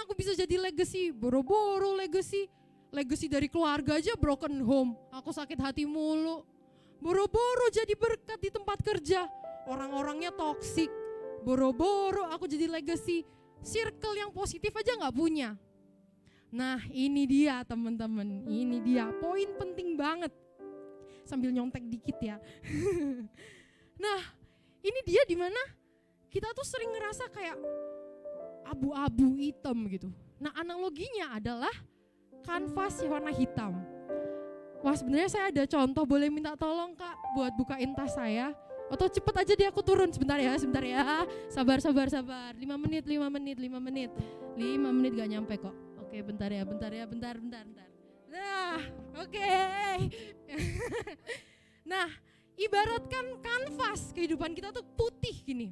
aku bisa jadi legacy, boro-boro legacy dari keluarga aja broken home, aku sakit hati mulu. Boro-boro jadi berkat di tempat kerja, orang-orangnya toksik. Boro-boro aku jadi legacy, circle yang positif aja gak punya. Nah ini dia teman-teman, ini dia poin penting banget. Sambil nyontek dikit ya. Nah ini dia dimana kita tuh sering ngerasa kayak abu-abu hitam gitu. Nah analoginya adalah kanvas warna hitam. Wah sebenarnya saya ada contoh, boleh minta tolong kak buat bukain tas saya. Atau cepet aja deh aku turun, sebentar ya. Sabar. 5 menit gak nyampe kok. Oke bentar ya. Nah oke. Nah ibaratkan kanvas kehidupan kita tuh putih gini.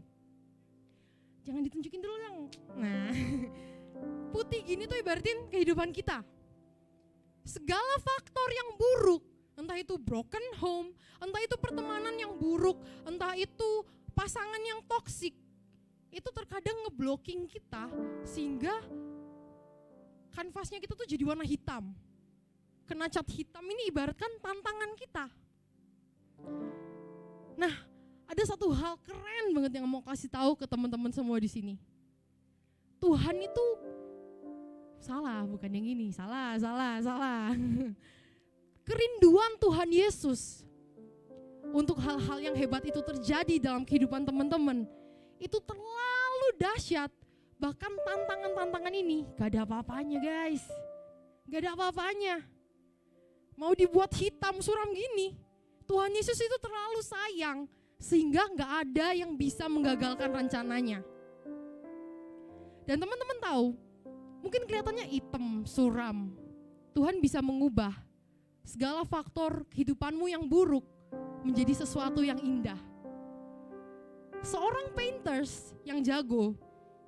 Jangan ditunjukin dulu dong. Nah putih gini tuh ibaratin kehidupan kita. Segala faktor yang buruk, entah itu broken home, entah itu pertemanan yang buruk, entah itu pasangan yang toksik, itu terkadang ngeblocking kita sehingga kanvasnya kita tuh jadi warna hitam. Kena cat hitam ini ibaratkan tantangan kita. Nah, ada satu hal keren banget yang mau kasih tahu ke teman-teman semua di sini. Tuhan itu bukan yang ini, salah. Kerinduan Tuhan Yesus untuk hal-hal yang hebat itu terjadi dalam kehidupan teman-teman itu terlalu dahsyat. Bahkan tantangan-tantangan ini gak ada apa-apanya guys. Gak ada apa-apanya. Mau dibuat hitam suram gini. Tuhan Yesus itu terlalu sayang sehingga gak ada yang bisa menggagalkan rencananya. Dan teman-teman tahu, mungkin kelihatannya hitam, suram. Tuhan bisa mengubah segala faktor kehidupanmu yang buruk menjadi sesuatu yang indah. Seorang painters yang jago,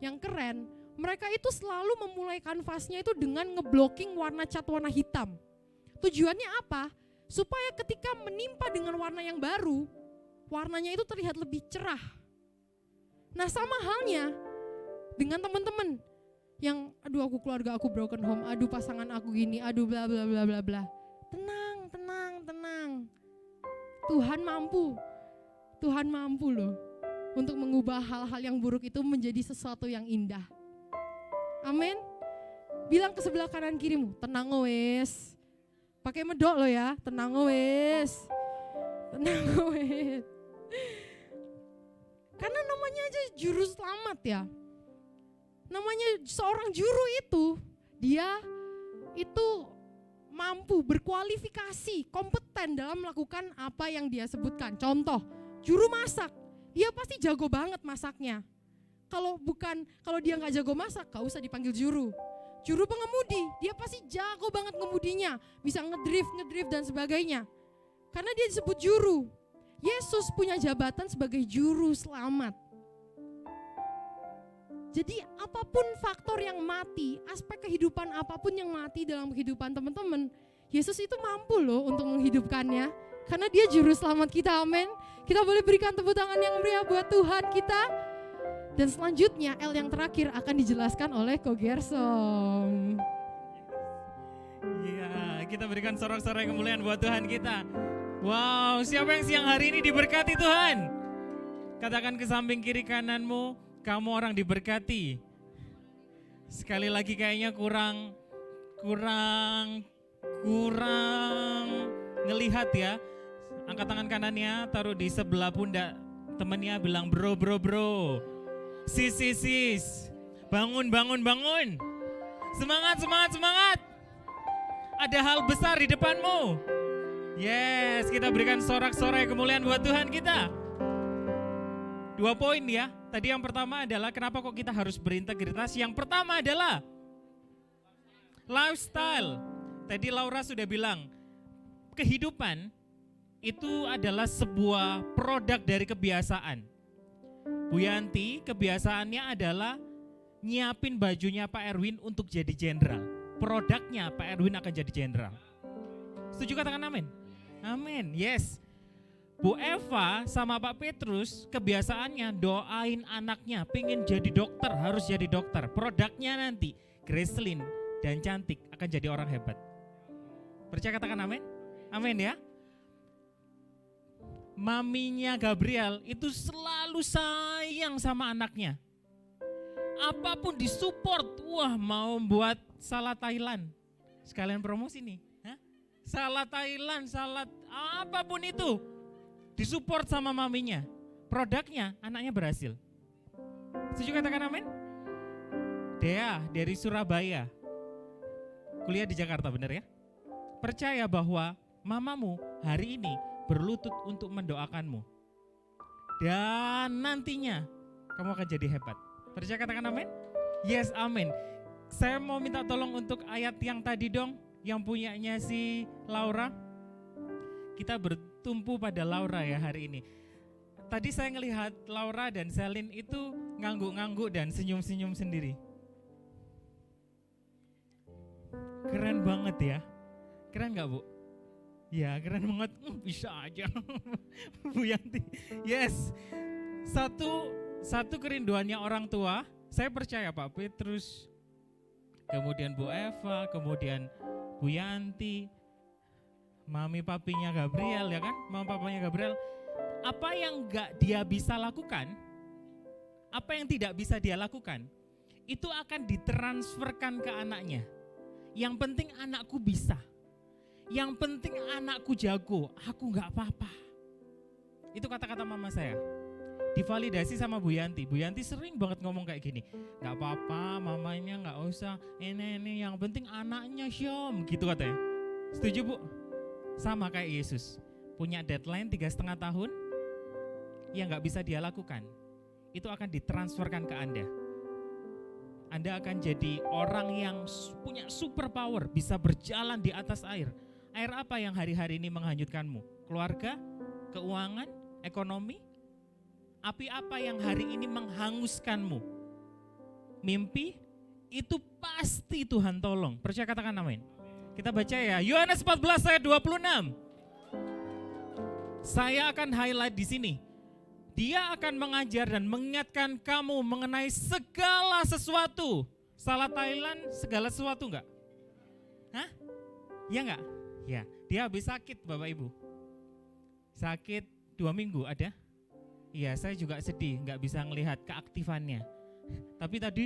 yang keren, mereka itu selalu memulai kanvasnya itu dengan ngeblocking warna cat warna hitam. Tujuannya apa? Supaya ketika menimpa dengan warna yang baru, warnanya itu terlihat lebih cerah. Nah, sama halnya dengan teman-teman yang aduh aku keluarga aku broken home, aduh pasangan aku gini, aduh bla bla bla bla bla. Tenang, tenang, tenang. Tuhan mampu loh untuk mengubah hal-hal yang buruk itu menjadi sesuatu yang indah. Amin. Bilang ke sebelah kanan kirimu, tenang wes. Pakai medok lo ya, tenang wes. Tenang wes. Karena namanya aja juru selamat ya. Namanya seorang juru itu, dia itu mampu, berkualifikasi, kompeten dalam melakukan apa yang dia sebutkan. Contoh, juru masak, dia pasti jago banget masaknya. Kalau dia nggak jago masak, gak usah dipanggil juru. Juru pengemudi, dia pasti jago banget ngemudinya, bisa ngedrift dan sebagainya. Karena dia disebut juru. Yesus punya jabatan sebagai juru selamat. Jadi apapun faktor yang mati, aspek kehidupan apapun yang mati dalam kehidupan teman-teman, Yesus itu mampu loh untuk menghidupkannya. Karena dia juru selamat kita, amin. Kita boleh berikan tepuk tangan yang meriah buat Tuhan kita. Dan selanjutnya L yang terakhir akan dijelaskan oleh Ko Gersom. Iya, kita berikan sorak-sorai kemuliaan buat Tuhan kita. Wow, siapa yang siang hari ini diberkati Tuhan? Katakan ke samping kiri kananmu, kamu orang diberkati. Sekali lagi kayaknya kurang ngelihat ya. Angkat tangan kanannya, taruh di sebelah pundak temennya, bilang bro. Sis. Bangun. Semangat. Ada hal besar di depanmu. Yes, kita berikan sorak-sorai kemuliaan buat Tuhan kita. 2 poin ya. Tadi yang pertama adalah kenapa kok kita harus berintegritas. Yang pertama adalah lifestyle. Tadi Laura sudah bilang, kehidupan itu adalah sebuah produk dari kebiasaan. Bu Yanti kebiasaannya adalah nyiapin bajunya Pak Erwin untuk jadi jenderal. Produknya Pak Erwin akan jadi jenderal. Setuju katakan amin? Amin, yes. Bu Eva sama Pak Petrus kebiasaannya doain anaknya pengen jadi dokter, harus jadi dokter. Produknya nanti Gracelyn dan cantik akan jadi orang hebat. Percaya katakan amin? Amin ya. Maminya Gabriel itu selalu sayang sama anaknya. Apapun disupport, wah mau buat salad Thailand. Sekalian promosi nih. Salad Thailand, salad apapun itu disupport sama maminya. Produknya anaknya berhasil. Setuju katakan amin? Dea dari Surabaya. Kuliah di Jakarta benar ya? Percaya bahwa mamamu hari ini berlutut untuk mendoakanmu. Dan nantinya kamu akan jadi hebat. Percaya katakan amin? Yes, amin. Saya mau minta tolong untuk ayat yang tadi dong, yang punyanya si Laura. Kita bertumpu pada Laura ya hari ini. Tadi saya ngelihat Laura dan Selin itu ngangguk-ngangguk dan senyum-senyum sendiri. Keren banget ya. Keren gak Bu? Ya keren banget, bisa aja Bu Yanti. Yes, satu kerinduannya orang tua, saya percaya Pak Petrus, kemudian Bu Eva, kemudian Bu Yanti, mami papinya Gabriel ya kan, mama papanya Gabriel. Apa yang gak dia bisa lakukan, apa yang tidak bisa dia lakukan, itu akan ditransferkan ke anaknya. Yang penting anakku bisa. Yang penting anakku jago, aku gak apa-apa. Itu kata-kata mama saya. divalidasi sama Bu Yanti. Bu Yanti sering banget ngomong kayak gini, nggak apa-apa mamanya nggak usah, ini yang penting anaknya Syom, gitu katanya. Setuju Bu? Sama kayak Yesus, punya deadline 3,5 tahun, yang nggak bisa dia lakukan, itu akan ditransferkan ke Anda. Anda akan jadi orang yang punya super power, bisa berjalan di atas air. Air apa yang hari-hari ini menghanyutkanmu? Keluarga, keuangan, ekonomi? Api apa yang hari ini menghanguskanmu? Mimpi? Itu pasti Tuhan tolong. Percaya, katakan amin. Kita baca ya, Yohanes 14 ayat 26. Saya akan highlight di sini. Dia akan mengajar dan mengingatkan kamu mengenai segala sesuatu. Salah Thailand, segala sesuatu enggak? Hah? Ya enggak? Ya, dia habis sakit Bapak Ibu. Sakit 2 minggu ada? Iya, saya juga sedih nggak bisa ngelihat keaktifannya. Tapi tadi,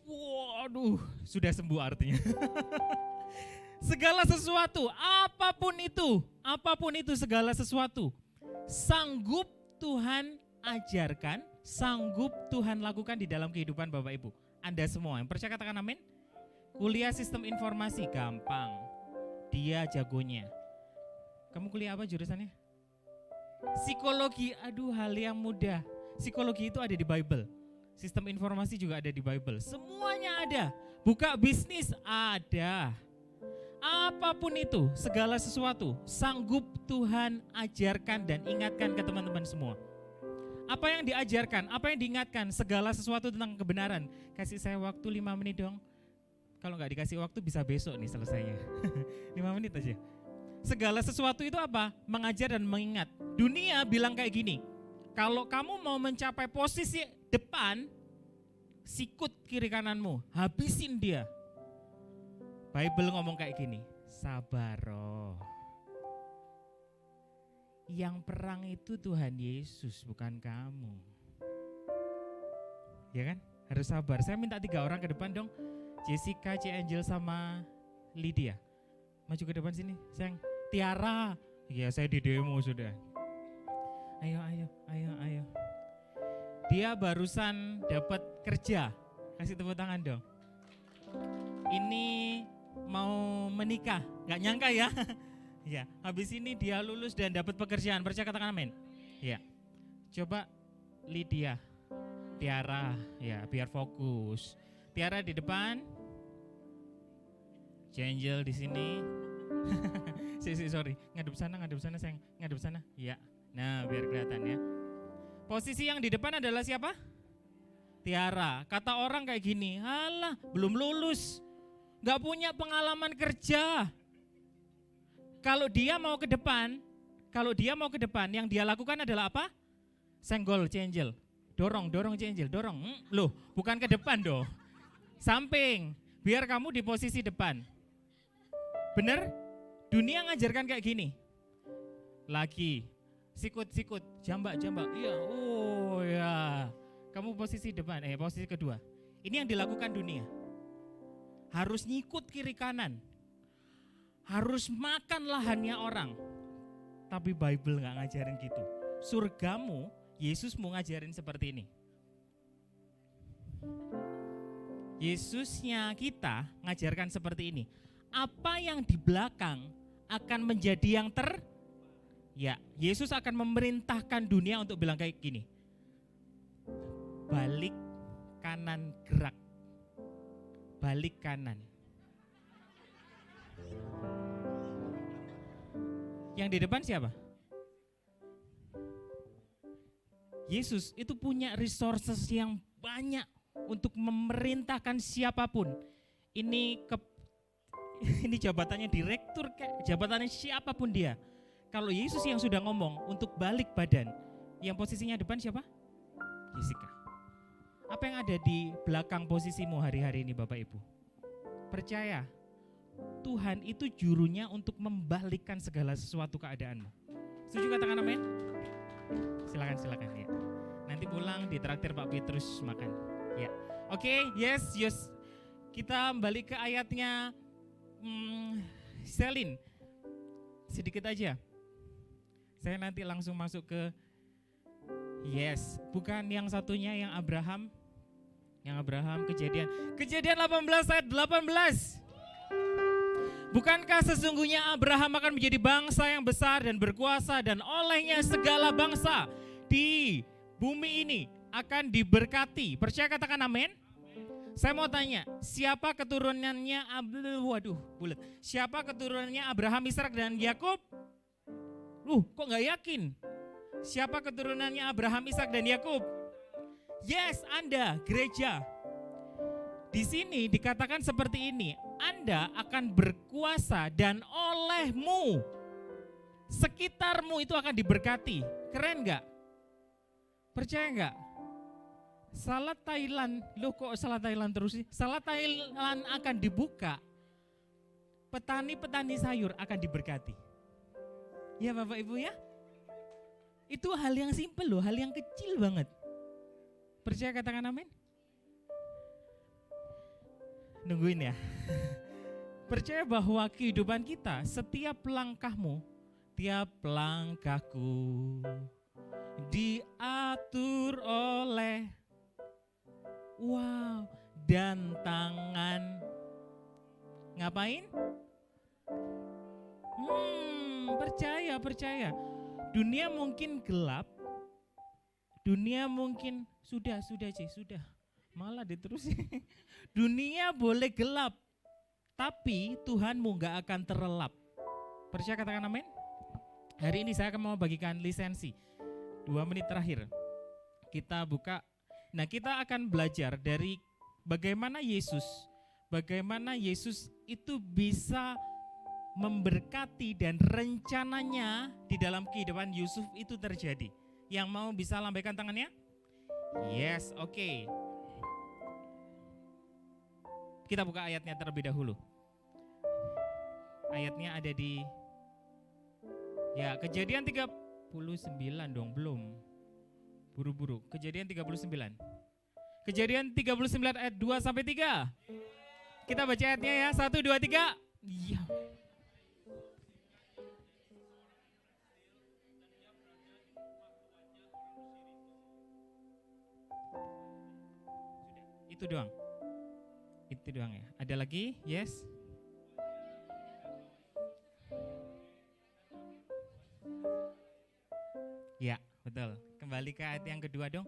waduh, sudah sembuh artinya. Segala sesuatu, apapun itu segala sesuatu, sanggup Tuhan ajarkan, sanggup Tuhan lakukan di dalam kehidupan Bapak Ibu. Anda semua yang percaya katakan amin. Kuliah sistem informasi gampang, dia jagonya. Kamu kuliah apa jurusannya? Psikologi, aduh hal yang mudah. Psikologi itu ada di Bible. Sistem informasi juga ada di Bible. Semuanya ada. Buka bisnis ada. Apapun itu, segala sesuatu, sanggup Tuhan ajarkan dan ingatkan ke teman-teman semua. Apa yang diajarkan, apa yang diingatkan, segala sesuatu tentang kebenaran. Kasih saya waktu 5 menit dong. Kalau nggak dikasih waktu bisa besok nih selesainya. 5 menit aja. Segala sesuatu itu apa? Mengajar dan mengingat. Dunia bilang kayak gini, kalau kamu mau mencapai posisi depan, sikut kiri kananmu, habisin dia. Bible ngomong kayak gini, sabaroh. Yang perang itu Tuhan Yesus, bukan kamu. Ya kan? Harus sabar. Saya minta 3 orang ke depan dong. Jessica, C. Angel sama Lydia. Maju ke depan sini, sayang. Tiara, ya saya di demo sudah. Ayo. Dia barusan dapat kerja, kasih tepuk tangan dong. Ini mau menikah, nggak nyangka ya. Ya, habis ini dia lulus dan dapat pekerjaan. Percaya katakan amin. Ya, coba Lydia, Tiara, ya biar fokus. Tiara di depan, Angel di sini. Sorry, ngadep sana sayang, ngadep sana. Ya, nah biar kelihatan ya. Posisi yang di depan adalah siapa? Tiara. Kata orang kayak gini, alah belum lulus, gak punya pengalaman kerja. Kalau dia mau ke depan, yang dia lakukan adalah apa? Senggol Angel, dorong Angel, dorong. Loh, bukan ke depan dong, samping. Biar kamu di posisi depan. Bener? Dunia ngajarkan kayak gini. Lagi, sikut, jambak. Iya, oh ya. Kamu posisi depan, posisi kedua. Ini yang dilakukan dunia. Harus nyikut kiri kanan. Harus makan lahannya orang. Tapi Bible gak ngajarin gitu. Surgamu, Yesus mau ngajarin seperti ini. Yesusnya kita ngajarkan seperti ini. Apa yang di belakang akan menjadi yang ya, Yesus akan memerintahkan dunia untuk bilang kayak gini. Balik kanan gerak. Balik kanan. Yang di depan siapa? Yesus itu punya resources yang banyak untuk memerintahkan siapapun. Ini jabatannya direktur, jabatannya siapapun dia. Kalau Yesus yang sudah ngomong untuk balik badan, yang posisinya depan siapa? Jessica. Apa yang ada di belakang posisimu hari-hari ini Bapak Ibu? Percaya, Tuhan itu jurunya untuk membalikkan segala sesuatu keadaanmu. Setuju katakan amin? Silakan ya. Nanti pulang ditraktir Pak Petrus makan. Ya. Oke, yes. Kita balik ke ayatnya. Selin, sedikit aja. Saya nanti langsung masuk ke Yes, bukan yang satunya yang Abraham. Yang Abraham Kejadian 18 ayat 18. Bukankah sesungguhnya Abraham akan menjadi bangsa yang besar dan berkuasa, dan olehnya segala bangsa di bumi ini akan diberkati. Percaya, katakan amin. Saya mau tanya, siapa keturunannya Siapa keturunannya Abraham, Ishak dan Yakub? Kok nggak yakin? Siapa keturunannya Abraham, Ishak dan Yakub? Yes, Anda, gereja. Di sini dikatakan seperti ini, Anda akan berkuasa dan olehmu, sekitarmu itu akan diberkati. Keren gak? Percaya gak? Salah Thailand, kok salah Thailand terus sih? Salah Thailand akan dibuka, petani-petani sayur akan diberkati. Ya Bapak Ibu ya? Itu hal yang simpel loh, hal yang kecil banget. Percaya, katakan amin. Nungguin ya. Percaya bahwa kehidupan kita, setiap langkahmu, tiap langkahku diatur oleh dan tangan. Ngapain? Percaya. Dunia mungkin gelap. Dunia mungkin sudah. Malah diterusin. Dunia boleh gelap, tapi Tuhanmu gak akan terlelap. Percaya, katakan amin. Hari ini saya akan mau bagikan lisensi 2 menit terakhir. Kita buka. Nah, kita akan belajar dari bagaimana Yesus itu bisa memberkati dan rencananya di dalam kehidupan Yusuf itu terjadi. Yang mau bisa lambaikan tangannya? Yes, oke. Kita buka ayatnya terlebih dahulu. Ayatnya ada di Kejadian 39 dong, belum. Buru-buru. Kejadian 39. Kejadian 39 ayat 2 sampai 3. Kita baca ayatnya ya. 1 2 3. Iya. Itu doang. Itu doang ya. Ada lagi? Yes. Ya, betul. Kembali ke ayat yang kedua dong.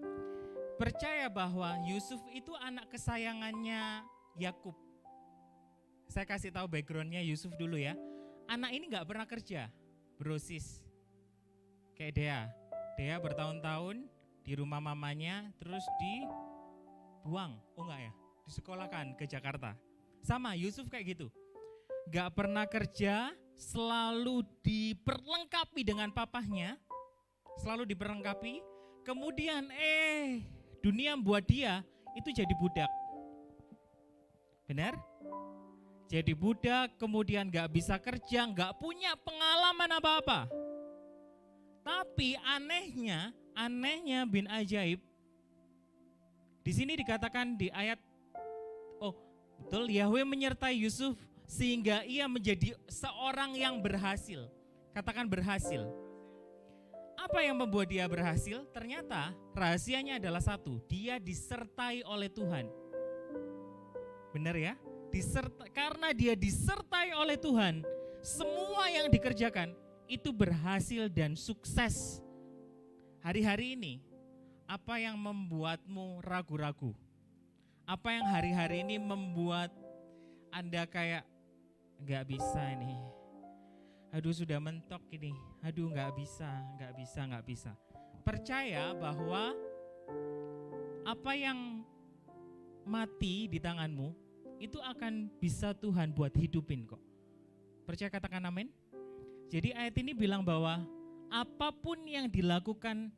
Percaya bahwa Yusuf itu anak kesayangannya Yakub. Saya kasih tahu backgroundnya Yusuf dulu ya. Anak ini nggak pernah kerja, brosis. Kayak Dea bertahun-tahun di rumah mamanya, terus dibuang. Oh enggak ya? Disekolahkan ke Jakarta. Sama Yusuf kayak gitu. Gak pernah kerja, selalu diperlengkapi dengan papahnya. Selalu diperlengkapi. Kemudian dunia buat dia itu jadi budak. Benar? Jadi budak, kemudian gak bisa kerja, gak punya pengalaman apa-apa. Tapi anehnya bin ajaib. Di sini dikatakan di ayat betul, Yahweh menyertai Yusuf sehingga ia menjadi seorang yang berhasil. Katakan berhasil. Apa yang membuat dia berhasil? Ternyata rahasianya adalah satu, dia disertai oleh Tuhan. Benar ya? Karena dia disertai oleh Tuhan, semua yang dikerjakan itu berhasil dan sukses. Hari-hari ini, apa yang membuatmu ragu-ragu? Apa yang hari-hari ini membuat Anda kayak gak bisa ini? Aduh sudah mentok ini, aduh gak bisa. Percaya bahwa apa yang mati di tanganmu itu akan bisa Tuhan buat hidupin kok. Percaya, katakan amin. Jadi ayat ini bilang bahwa apapun yang dilakukan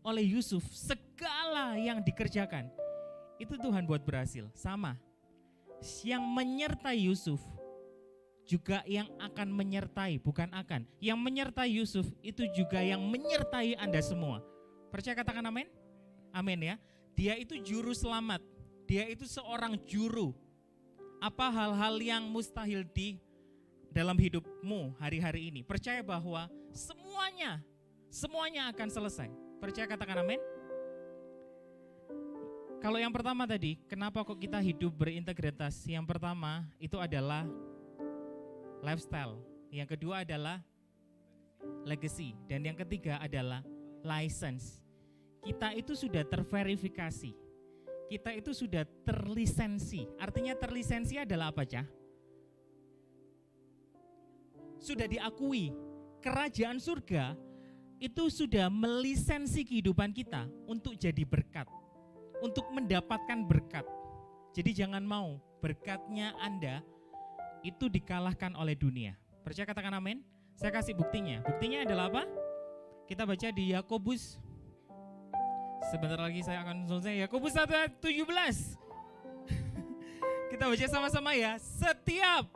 oleh Yusuf, segala yang dikerjakan, itu Tuhan buat berhasil. Sama, yang menyertai Yusuf juga yang akan menyertai, bukan akan. Yang menyertai Yusuf itu juga yang menyertai Anda semua. Percaya, katakan amin. Amin ya. Dia itu juru selamat. Dia itu seorang juru. Apa hal-hal yang mustahil di dalam hidupmu hari-hari ini? Percaya bahwa semuanya akan selesai. Percaya katakan amin. Kalau yang pertama tadi, kenapa kok kita hidup berintegritas? Yang pertama itu adalah lifestyle. Yang kedua adalah legacy. Dan yang ketiga adalah license. Kita itu sudah terverifikasi. Kita itu sudah terlisensi. Artinya terlisensi adalah apa, Cah? Sudah diakui. Kerajaan surga itu sudah melisensi kehidupan kita untuk jadi berkat. Untuk mendapatkan berkat. Jadi jangan mau berkatnya Anda itu dikalahkan oleh dunia. Percaya katakan amin? Saya kasih buktinya. Buktinya adalah apa? Kita baca di Yakobus. Sebentar lagi saya akan selesai. Yakobus 1 ayat 17. Kita baca sama-sama ya. Setiap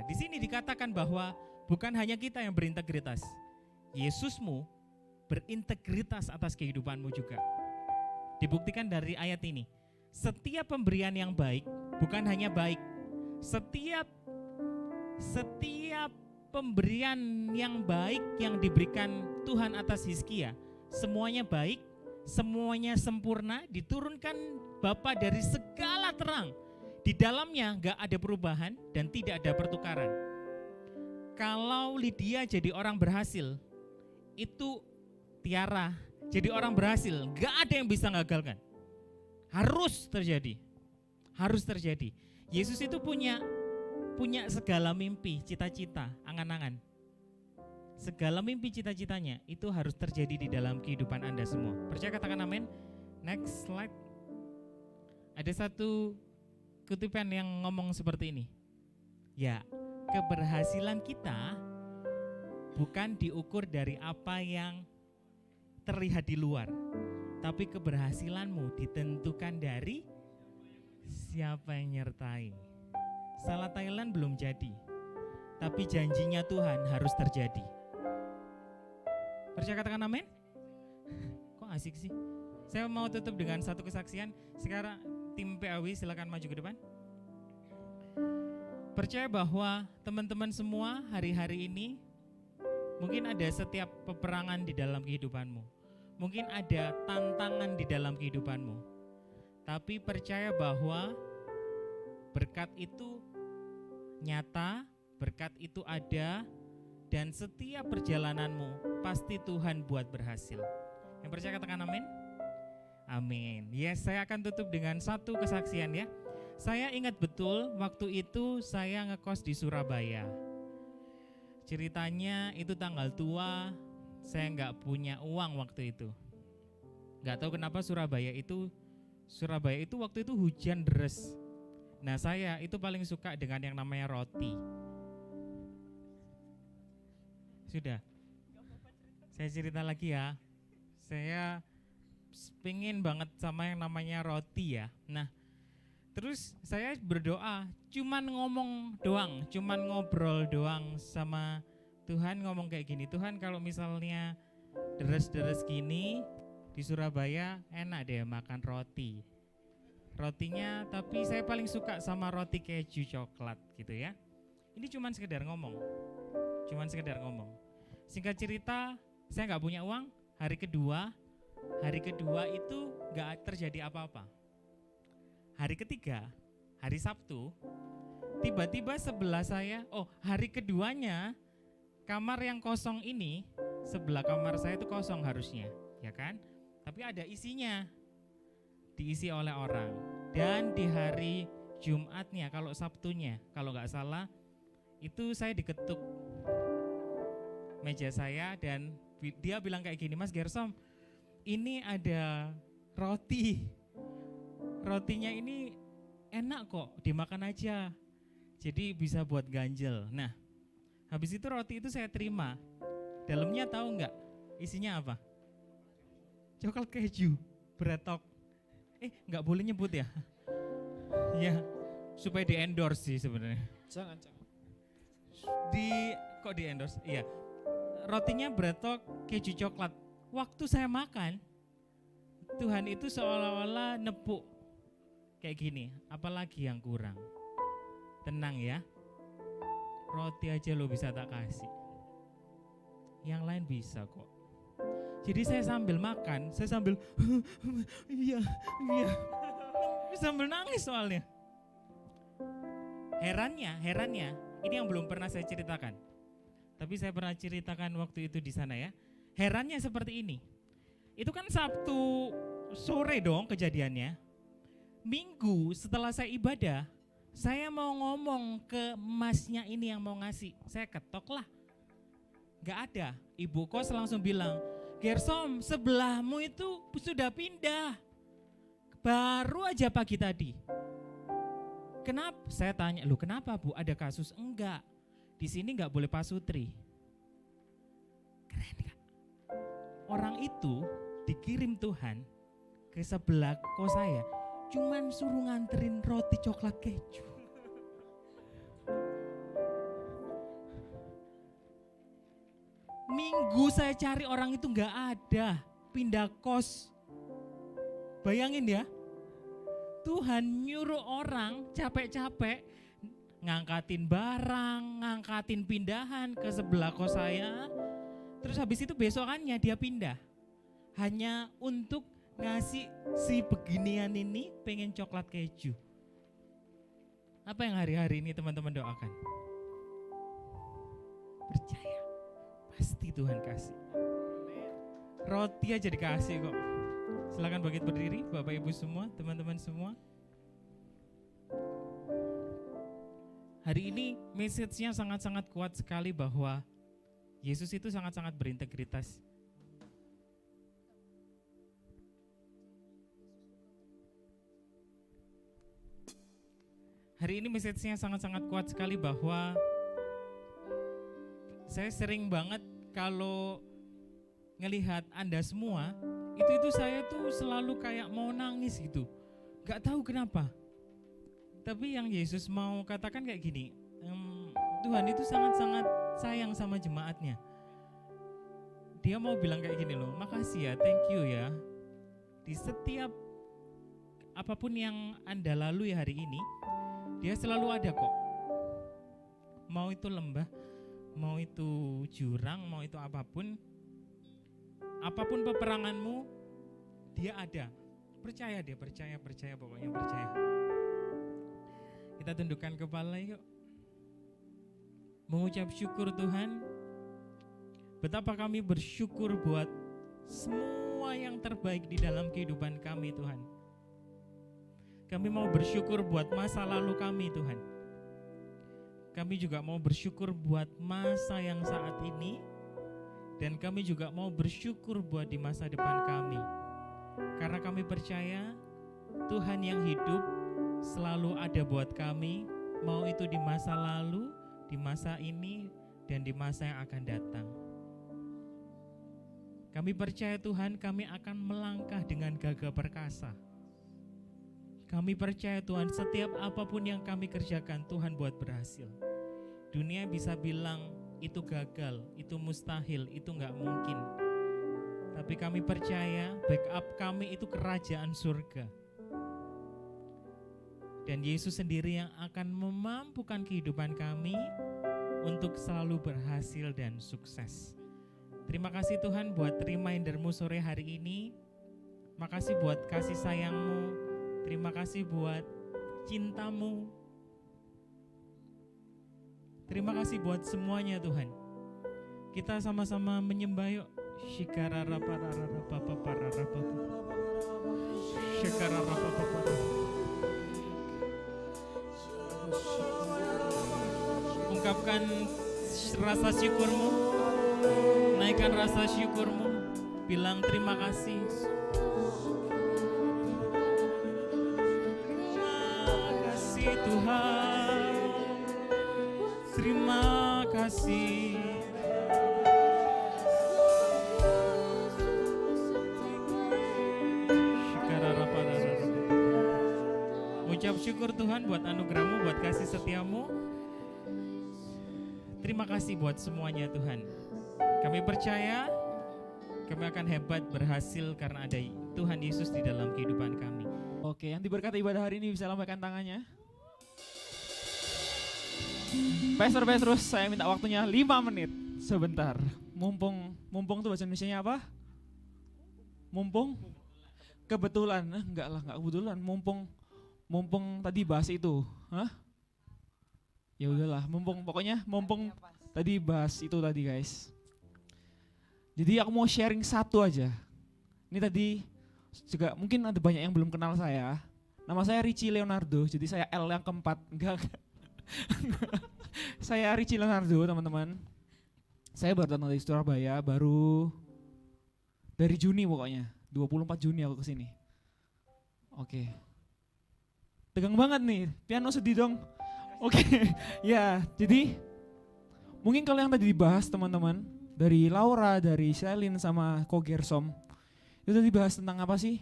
di sini dikatakan bahwa bukan hanya kita yang berintegritas. Yesusmu berintegritas atas kehidupanmu juga. Dibuktikan dari ayat ini. Setiap pemberian yang baik bukan hanya baik. Setiap pemberian yang baik yang diberikan Tuhan atas Hizkia, semuanya baik, semuanya sempurna, diturunkan Bapa dari segala terang. Di dalamnya gak ada perubahan dan tidak ada pertukaran. Kalau Lydia jadi orang berhasil, itu Tiara jadi orang berhasil, gak ada yang bisa gagalkan. Harus terjadi. Harus terjadi. Yesus itu punya segala mimpi, cita-cita, angan-angan. Segala mimpi cita-citanya itu harus terjadi di dalam kehidupan Anda semua. Percaya katakan amin. Next slide. Ada satu kutipan yang ngomong seperti ini. Ya, keberhasilan kita bukan diukur dari apa yang terlihat di luar, tapi keberhasilanmu ditentukan dari siapa yang nyertai. Salah Thailand belum jadi, tapi janjinya Tuhan harus terjadi. Percaya katakan amin? Kok asik sih? Saya mau tutup dengan satu kesaksian. Sekarang tim PAW silakan maju ke depan. Percaya bahwa teman-teman semua hari-hari ini mungkin ada setiap peperangan di dalam kehidupanmu. Mungkin ada tantangan di dalam kehidupanmu. Tapi percaya bahwa berkat itu nyata, berkat itu ada, dan setiap perjalananmu pasti Tuhan buat berhasil. Yang percaya katakan amin. Amin. Yes, saya akan tutup dengan satu kesaksian ya. Saya ingat betul waktu itu saya ngekos di Surabaya. Ceritanya itu tanggal tua, saya nggak punya uang waktu itu. Nggak tahu kenapa Surabaya itu waktu itu hujan deras. Nah saya itu paling suka dengan yang namanya roti. Sudah. Saya cerita lagi ya. Saya pengen banget sama yang namanya roti ya. Nah, terus saya berdoa, cuman ngomong doang, cuman ngobrol doang sama Tuhan, ngomong kayak gini, Tuhan kalau misalnya deres-deres gini di Surabaya enak deh makan roti. Rotinya tapi saya paling suka sama roti keju coklat gitu ya. Ini cuman sekedar ngomong. Singkat cerita, saya gak punya uang. Hari kedua itu gak terjadi apa-apa. Hari ketiga, hari Sabtu, tiba-tiba sebelah saya, hari keduanya kamar yang kosong ini, sebelah kamar saya itu kosong harusnya, ya kan? Tapi ada isinya, diisi oleh orang. Dan di hari Jumatnya, kalau Sabtunya, kalau gak salah, itu saya diketuk meja saya dan dia bilang kayak gini, Mas Gersom, ini ada roti. Rotinya ini enak kok, dimakan aja. Jadi bisa buat ganjel. Nah, habis itu roti itu saya terima. Dalamnya tahu nggak isinya apa? Coklat keju, bretok. Nggak boleh nyebut ya? Ya, supaya di endorse sih sebenarnya. Jangan. Kok di endorse? Iya. Rotinya bretok keju coklat. Waktu saya makan, Tuhan itu seolah-olah nepuk kayak gini, apalagi yang kurang? Tenang ya, roti aja lo bisa tak kasih. Yang lain bisa kok. Jadi saya sambil makan, saya sambil iya, sambil nangis soalnya. Herannya, ini yang belum pernah saya ceritakan. Tapi saya pernah ceritakan waktu itu di sana ya. Herannya seperti ini. Itu kan Sabtu sore dong kejadiannya. Minggu setelah saya ibadah, saya mau ngomong ke masnya ini yang mau ngasih. Saya ketok lah. Gak ada. Ibu kos langsung bilang, Gersom, sebelahmu itu sudah pindah. Baru aja pagi tadi. Kenapa? Saya tanya, lu kenapa Bu? Ada kasus? Enggak. Di sini nggak boleh pasutri. Keren gak? Orang itu dikirim Tuhan ke sebelah kos saya, cuman suruh nganterin roti coklat keju. Minggu saya cari orang itu nggak ada, pindah kos. Bayangin ya, Tuhan nyuruh orang capek-capek ngangkatin barang, ngangkatin pindahan ke sebelah kos saya. Terus habis itu besokannya dia pindah. Hanya untuk ngasih si beginian ini pengen coklat keju. Apa yang hari-hari ini teman-teman doakan? Percaya, pasti Tuhan kasih. Roti aja dikasih kok. Silakan bangkit berdiri, Bapak Ibu semua, teman-teman semua. Hari ini message-nya sangat-sangat kuat sekali bahwa Yesus itu sangat-sangat berintegritas. Hari ini message-nya sangat-sangat kuat sekali bahwa saya sering banget kalau ngelihat Anda semua, itu saya tuh selalu kayak mau nangis gitu. Gak tahu kenapa. Tapi yang Yesus mau katakan kayak gini, Tuhan itu sangat-sangat sayang sama jemaatnya. Dia mau bilang kayak gini loh, makasih ya, thank you ya. Di setiap apapun yang Anda lalui hari ini, dia selalu ada kok. Mau itu lembah, mau itu jurang, mau itu apapun peperanganmu, dia ada. Percaya dia, percaya, pokoknya percaya. Kita tundukkan kepala yuk. Mengucap syukur Tuhan. Betapa kami bersyukur buat semua yang terbaik di dalam kehidupan kami Tuhan. Kami mau bersyukur buat masa lalu kami Tuhan. Kami juga mau bersyukur buat masa yang saat ini. Dan kami juga mau bersyukur buat di masa depan kami. Karena kami percaya Tuhan yang hidup selalu ada buat kami, mau itu di masa lalu, di masa ini, dan di masa yang akan datang. Kami percaya Tuhan, kami akan melangkah dengan gagah perkasa. Kami percaya Tuhan, setiap apapun yang kami kerjakan Tuhan buat berhasil. Dunia bisa bilang itu gagal, itu mustahil, itu gak mungkin. Tapi kami percaya backup kami itu kerajaan surga. Dan Yesus sendiri yang akan memampukan kehidupan kami untuk selalu berhasil dan sukses. Terima kasih Tuhan buat reminder-Mu sore hari ini. Makasih buat kasih sayang-Mu. Terima kasih buat cinta-Mu. Terima kasih buat semuanya Tuhan. Kita sama-sama menyembah yuk. Ungkapkan rasa syukurmu, naikkan rasa syukurmu, bilang terima kasih. Terima kasih Tuhan, terima kasih. Ucap syukur Tuhan buat anugerah-Mu, buat kasih setia-Mu. Terima kasih buat semuanya Tuhan. Kami percaya kami akan hebat berhasil karena ada Tuhan Yesus di dalam kehidupan kami. Oke, yang diberkati ibadah hari ini bisa lambaikan tangannya. Pastor Petrus, saya minta waktunya 5 menit. Sebentar. Mumpung tuh bahasa Indonesianya apa? Mumpung? Kebetulan. Enggak lah, enggak kebetulan. Mumpung tadi bahas itu. Hah? Ya udahlah, mumpung tadi bahas itu tadi, guys. Jadi aku mau sharing satu aja. Ini tadi juga mungkin ada banyak yang belum kenal saya. Nama saya Richie Leonardo, jadi saya L yang keempat. Enggak. Saya Richie Leonardo, teman-teman. Saya baru datang dari Surabaya, baru dari Juni pokoknya. 24 Juni aku kesini. Oke. Tegang banget nih, piano sedih dong. Oke, ya jadi mungkin kalau yang tadi dibahas teman-teman, dari Laura, dari Shelin sama Ko Gersom, itu tadi dibahas tentang apa sih?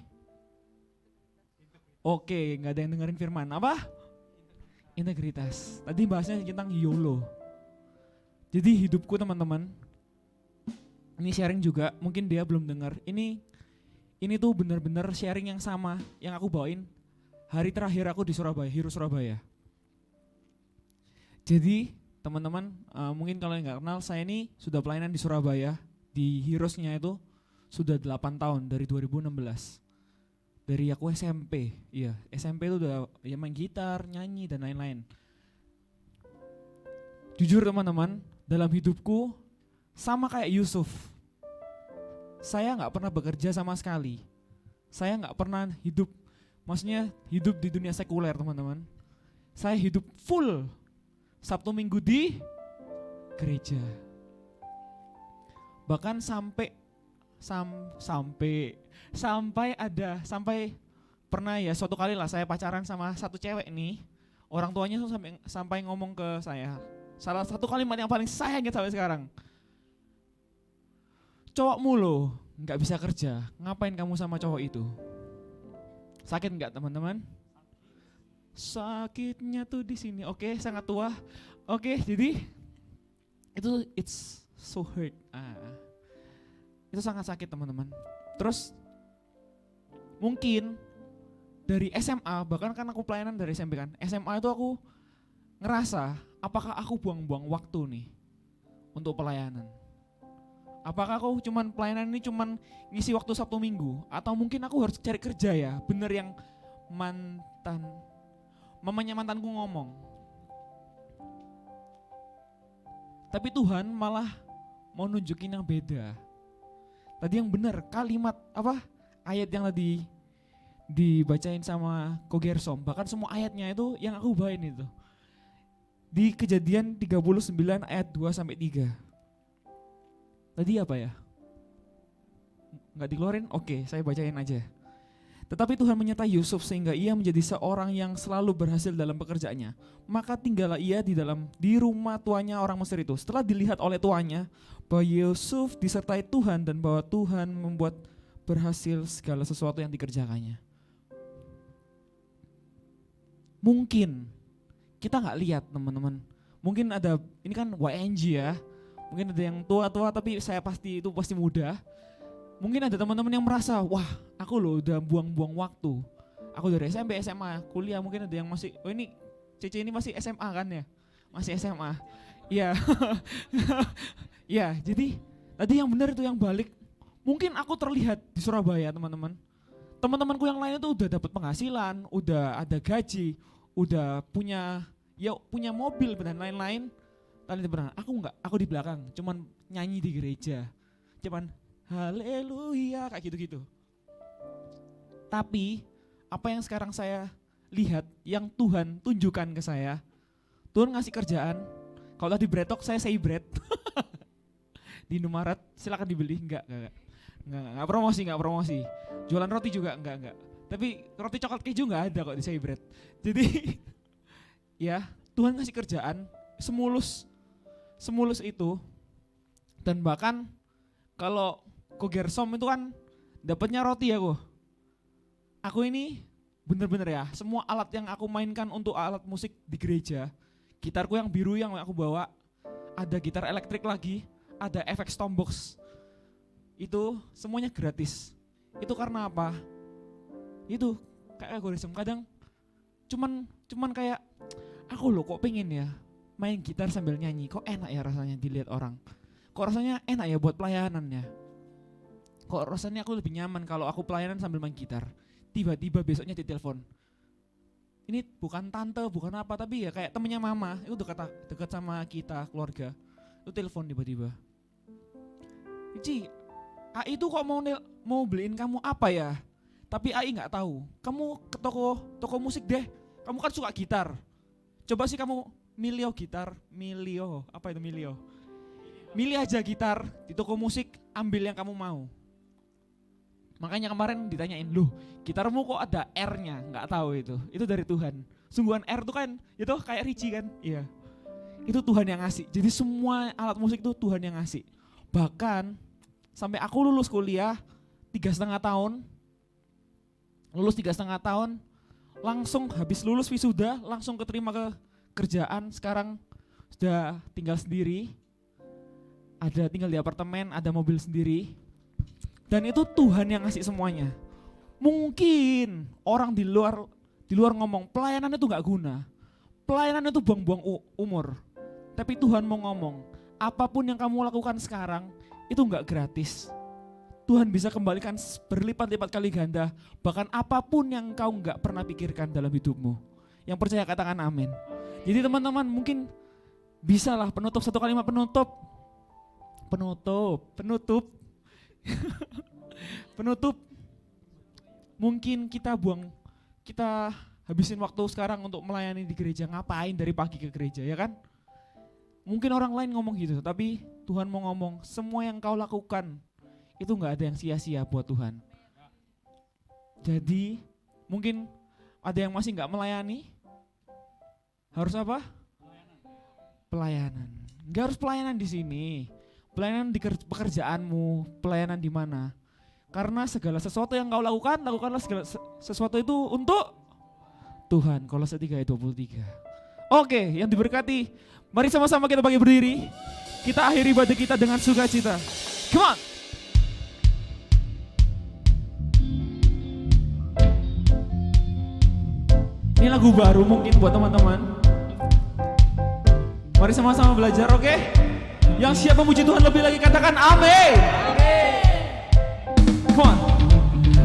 Oke, gak ada yang dengerin firman. Apa? Integritas. Tadi bahasnya tentang YOLO. Jadi hidupku teman-teman, ini sharing juga, mungkin dia belum dengar. Ini tuh benar-benar sharing yang sama yang aku bawain hari terakhir aku di Surabaya, Hero Surabaya. Jadi teman-teman, mungkin kalau yang nggak kenal, saya ini sudah pelayanan di Surabaya, di Heroes-nya itu sudah 8 tahun dari 2016. Dari aku SMP, iya SMP itu udah ya main gitar, nyanyi dan lain-lain. Jujur teman-teman, dalam hidupku sama kayak Yusuf, saya nggak pernah bekerja sama sekali. Saya nggak pernah hidup, maksudnya hidup di dunia sekuler teman-teman. Saya hidup full Sabtu Minggu di gereja. Bahkan sampai pernah ya suatu kali lah saya pacaran sama satu cewek nih. Orang tuanya tuh sampai ngomong ke saya. Salah satu kalimat yang paling saya ingat sampai sekarang. Cowokmu loh nggak bisa kerja, ngapain kamu sama cowok itu? Sakit nggak teman-teman? Sakitnya tuh di sini. Oke, sangat tua. Oke, jadi itu it's so hurt. Itu sangat sakit teman-teman. Terus mungkin dari SMA, bahkan kan aku pelayanan dari SMP kan. SMA itu aku ngerasa apakah aku buang-buang waktu nih untuk pelayanan? Apakah aku cuman pelayanan ini cuman ngisi waktu Sabtu Minggu, atau mungkin aku harus cari kerja ya? Bener yang mamanya mantanku ngomong. Tapi Tuhan malah mau nunjukin yang beda. Tadi yang benar kalimat apa? Ayat yang tadi dibacain sama Ko Gersom, bahkan semua ayatnya itu yang aku bawain itu. Di Kejadian 39 ayat 2 sampai 3. Tadi apa ya? Enggak dikeluarin? Oke, saya bacain aja. Tetapi Tuhan menyertai Yusuf sehingga ia menjadi seorang yang selalu berhasil dalam pekerjaannya. Maka tinggallah ia di rumah tuannya orang Mesir itu. Setelah dilihat oleh tuannya bahwa Yusuf disertai Tuhan dan bahwa Tuhan membuat berhasil segala sesuatu yang dikerjakannya. Mungkin kita nggak lihat teman-teman. Mungkin ada, ini kan YNG ya. Mungkin ada yang tua-tua tapi saya pasti muda. Mungkin ada teman-teman yang merasa, wah aku loh udah buang-buang waktu. Aku dari SMP, SMA, kuliah, mungkin ada yang masih, oh ini Cece ini masih SMA kan ya? Masih SMA. Iya. Ya, jadi tadi yang benar itu yang balik. Mungkin aku terlihat di Surabaya teman-teman. Teman-temanku yang lain itu udah dapat penghasilan, udah ada gaji, udah punya mobil dan lain-lain. Kalian benar, aku enggak, aku di belakang, cuman nyanyi di gereja. Cuman haleluya kayak gitu-gitu. Tapi apa yang sekarang saya lihat, yang Tuhan tunjukkan ke saya, Tuhan ngasih kerjaan. Kalau tadi bread talk, saya say bread. Di Indomaret silakan dibeli. Enggak promosi. Jualan roti juga enggak. Tapi roti coklat keju enggak ada kok di say bread. Jadi ya Tuhan ngasih kerjaan semulus itu. Dan bahkan kalau Ko Gersom itu kan dapatnya roti ya kok. Aku ini bener-bener ya, semua alat yang aku mainkan untuk alat musik di gereja, gitarku yang biru yang aku bawa, ada gitar elektrik lagi, ada efek Stormbox, itu semuanya gratis. Itu karena apa? Itu kayak egoisme. Kadang cuman kayak aku loh kok pengen ya main gitar sambil nyanyi, kok enak ya rasanya dilihat orang, kok rasanya enak ya buat pelayanannya, kok rasanya aku lebih nyaman kalau aku pelayanan sambil main gitar. Tiba-tiba besoknya ditelepon, ini bukan tante bukan apa tapi ya kayak temennya mama, itu dekat sama kita keluarga, itu telepon tiba-tiba, Ci, Ai itu kok mau beliin kamu apa ya, tapi Ai nggak tahu, kamu ke toko musik deh, kamu kan suka gitar, coba sih kamu milih aja gitar di toko musik, ambil yang kamu mau. Makanya kemarin ditanyain, loh gitarmu kok ada R-nya, nggak tahu itu dari Tuhan. Sungguhan R tuh kan, itu kayak Ricci kan, iya. Itu Tuhan yang ngasih, jadi semua alat musik itu Tuhan yang ngasih. Bahkan sampai aku lulus kuliah 3,5 tahun, langsung habis lulus wisuda, langsung keterima ke kerjaan, sekarang sudah tinggal sendiri, tinggal di apartemen, ada mobil sendiri, dan itu Tuhan yang ngasih semuanya. Mungkin orang di luar ngomong pelayanan itu gak guna, pelayanan itu buang-buang umur, tapi Tuhan mau ngomong, apapun yang kamu lakukan sekarang itu gak gratis. Tuhan bisa kembalikan berlipat-lipat kali ganda, bahkan apapun yang kau gak pernah pikirkan dalam hidupmu. Yang percaya katakan amin. Jadi teman-teman mungkin bisalah satu kalimat penutup. Mungkin kita habisin waktu sekarang untuk melayani di gereja, ngapain dari pagi ke gereja, ya kan? Mungkin orang lain ngomong gitu, tapi Tuhan mau ngomong, semua yang kau lakukan itu gak ada yang sia-sia buat Tuhan. Jadi mungkin ada yang masih gak melayani, harus apa? Pelayanan. Gak harus pelayanan di sini, pelayanan di pekerjaanmu, pelayanan di mana? Karena segala sesuatu yang kau lakukanlah segala sesuatu itu untuk Tuhan. Kolose 3:23. Oke, yang diberkati, mari sama-sama kita bagi berdiri. Kita akhiri ibadah kita dengan sukacita. Come on. Ini lagu baru mungkin buat teman-teman. Mari sama-sama belajar, oke? Yang siap memuji Tuhan lebih lagi katakan amin. Come on.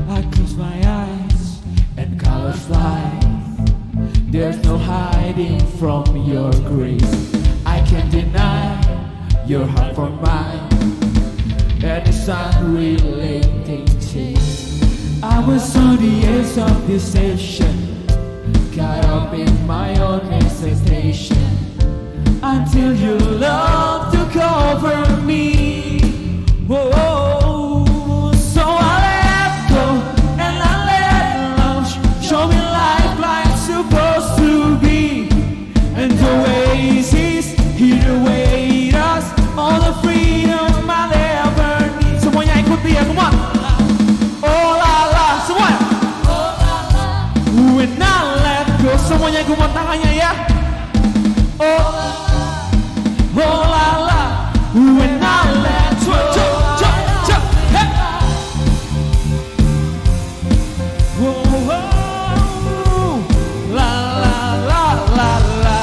I close my eyes and colors fly. There's no hiding from your grace. I can't deny your heart for mine. And it's unrelating taste. I was on the edge of decision, caught up in my own hesitation, until your love took over me. Whoa, so I let go and I let launch. Show me life like it's supposed to be, and the oasis here to wait us, all the freedom I'll ever need. Semuanya ikut dia, come on. Oh la la, semua. Oh la la. When I let go, semuanya ikut tangannya ya. Oh la la. Oh la la, when I let go, hey. Oh, oh, la la la la la.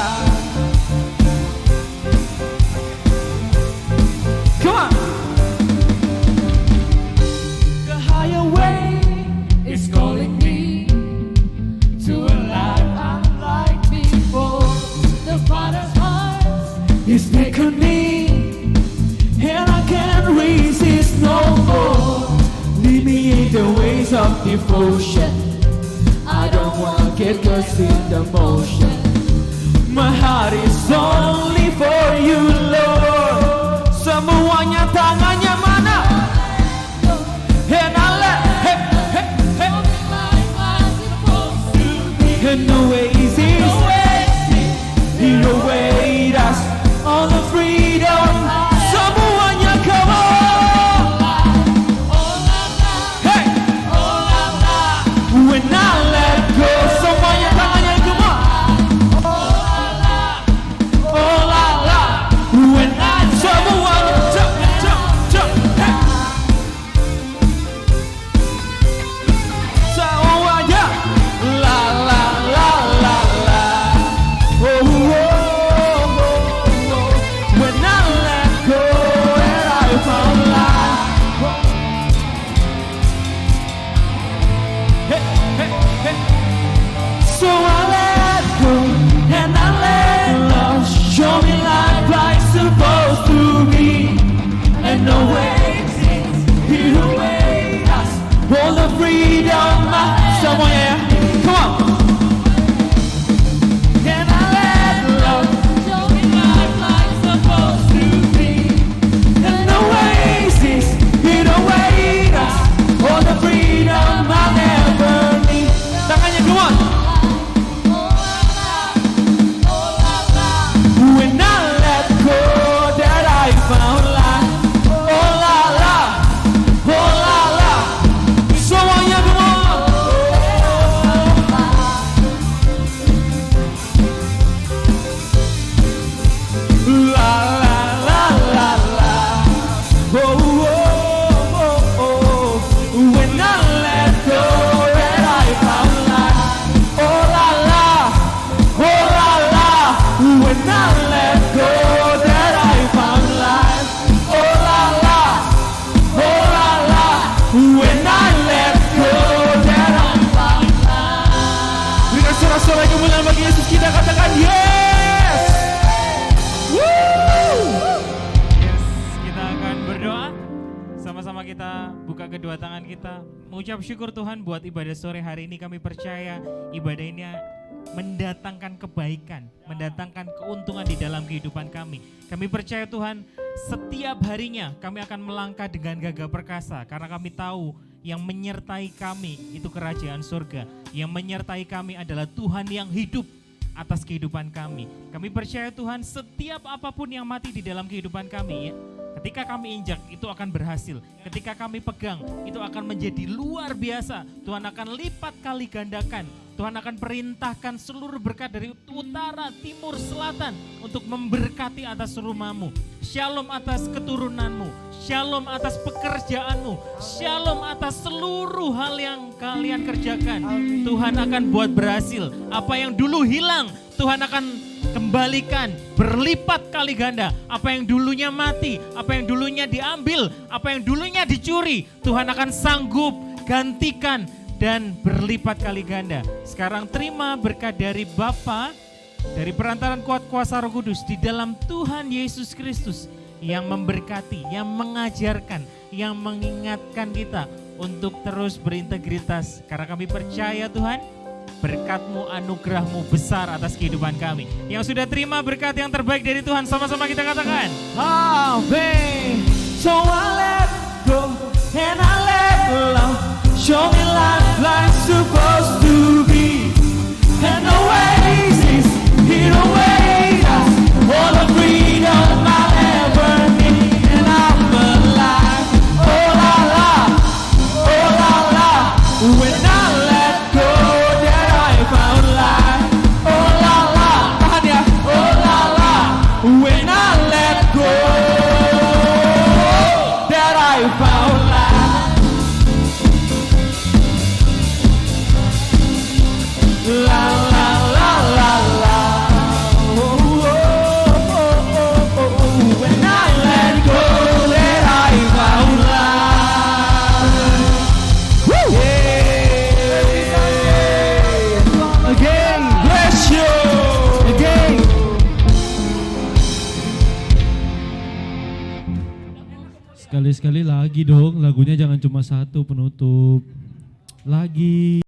Come on. The higher way is calling me to a life unlike before. The Father's heart is beckoning, and I can't resist no more. Lead me in the ways of devotion. I don't wanna get lost in the motion. My heart is only for you, Lord. Semuanya tangannya mana? And I let, hey, hey, hey. And the oasis, here to wait us, all the freedom, semuanya come on. Hey, when I let go, semuanya tangannya come on. Oh la la, Hid away us, all the freedom. Semuanya ya, come on. Can I let love show me life like supposed to be? And the oasis, hid away us, all the freedom I'll never need. Tangannya, come on. When I let go, that I found life. Oh la la, oh la la. Semuanya, come on. La la la la la. Oh oh oh oh. When I let go, that I found life. Oh la la, oh la la. When I let go, that I found life. Oh la la, oh la la. When I let go, that I found life. Berikan sorak-sorai kemuliaan bagi Yesus, kita katakan yes. Woo! Yes, kita akan berdoa. Sama-sama kita buka kedua tangan kita. Mengucap syukur Tuhan buat ibadah sore hari ini. Kami percaya ibadah ini mendatangkan kebaikan, mendatangkan keuntungan di dalam kehidupan kami. Kami percaya Tuhan, setiap harinya kami akan melangkah dengan gagah perkasa karena kami tahu yang menyertai kami itu kerajaan surga. Yang menyertai kami adalah Tuhan yang hidup atas kehidupan kami. Kami percaya Tuhan, setiap apapun yang mati di dalam kehidupan kami, ya, ketika kami injak itu akan berhasil. Ketika kami pegang itu akan menjadi luar biasa. Tuhan akan lipat kali gandakan. Tuhan akan perintahkan seluruh berkat dari utara, timur, selatan untuk memberkati atas rumahmu. Shalom atas keturunanmu. Shalom atas pekerjaanmu. Shalom atas seluruh hal yang kalian kerjakan. Tuhan akan buat berhasil. Apa yang dulu hilang, Tuhan akan kembalikan berlipat kali ganda. Apa yang dulunya mati, apa yang dulunya diambil, apa yang dulunya dicuri, Tuhan akan sanggup gantikan dan berlipat kali ganda. Sekarang terima berkat dari Bapa, dari perantaran kuat kuasa Roh Kudus di dalam Tuhan Yesus Kristus yang memberkati, yang mengajarkan, yang mengingatkan kita untuk terus berintegritas. Karena kami percaya Tuhan, berkat-Mu, anugerah-Mu besar atas kehidupan kami. Yang sudah terima berkat yang terbaik dari Tuhan, sama-sama kita katakan Amen. So I let go and I let love show me life like supposed to be. And the oasis, hid away us, all the freedom I'll ever need. And I'm alive, oh la la, oh la la. When I let go, that I found life. Oh la la, tahan ya, oh la la. When I let go, that I found life. La la la la la. Oh, oh, oh, oh, oh. When I let go, that I found life. Woo! Yeah. Again, bless you. Again. Sekali-sekali lagi dong, lagunya jangan cuma satu penutup. Lagi.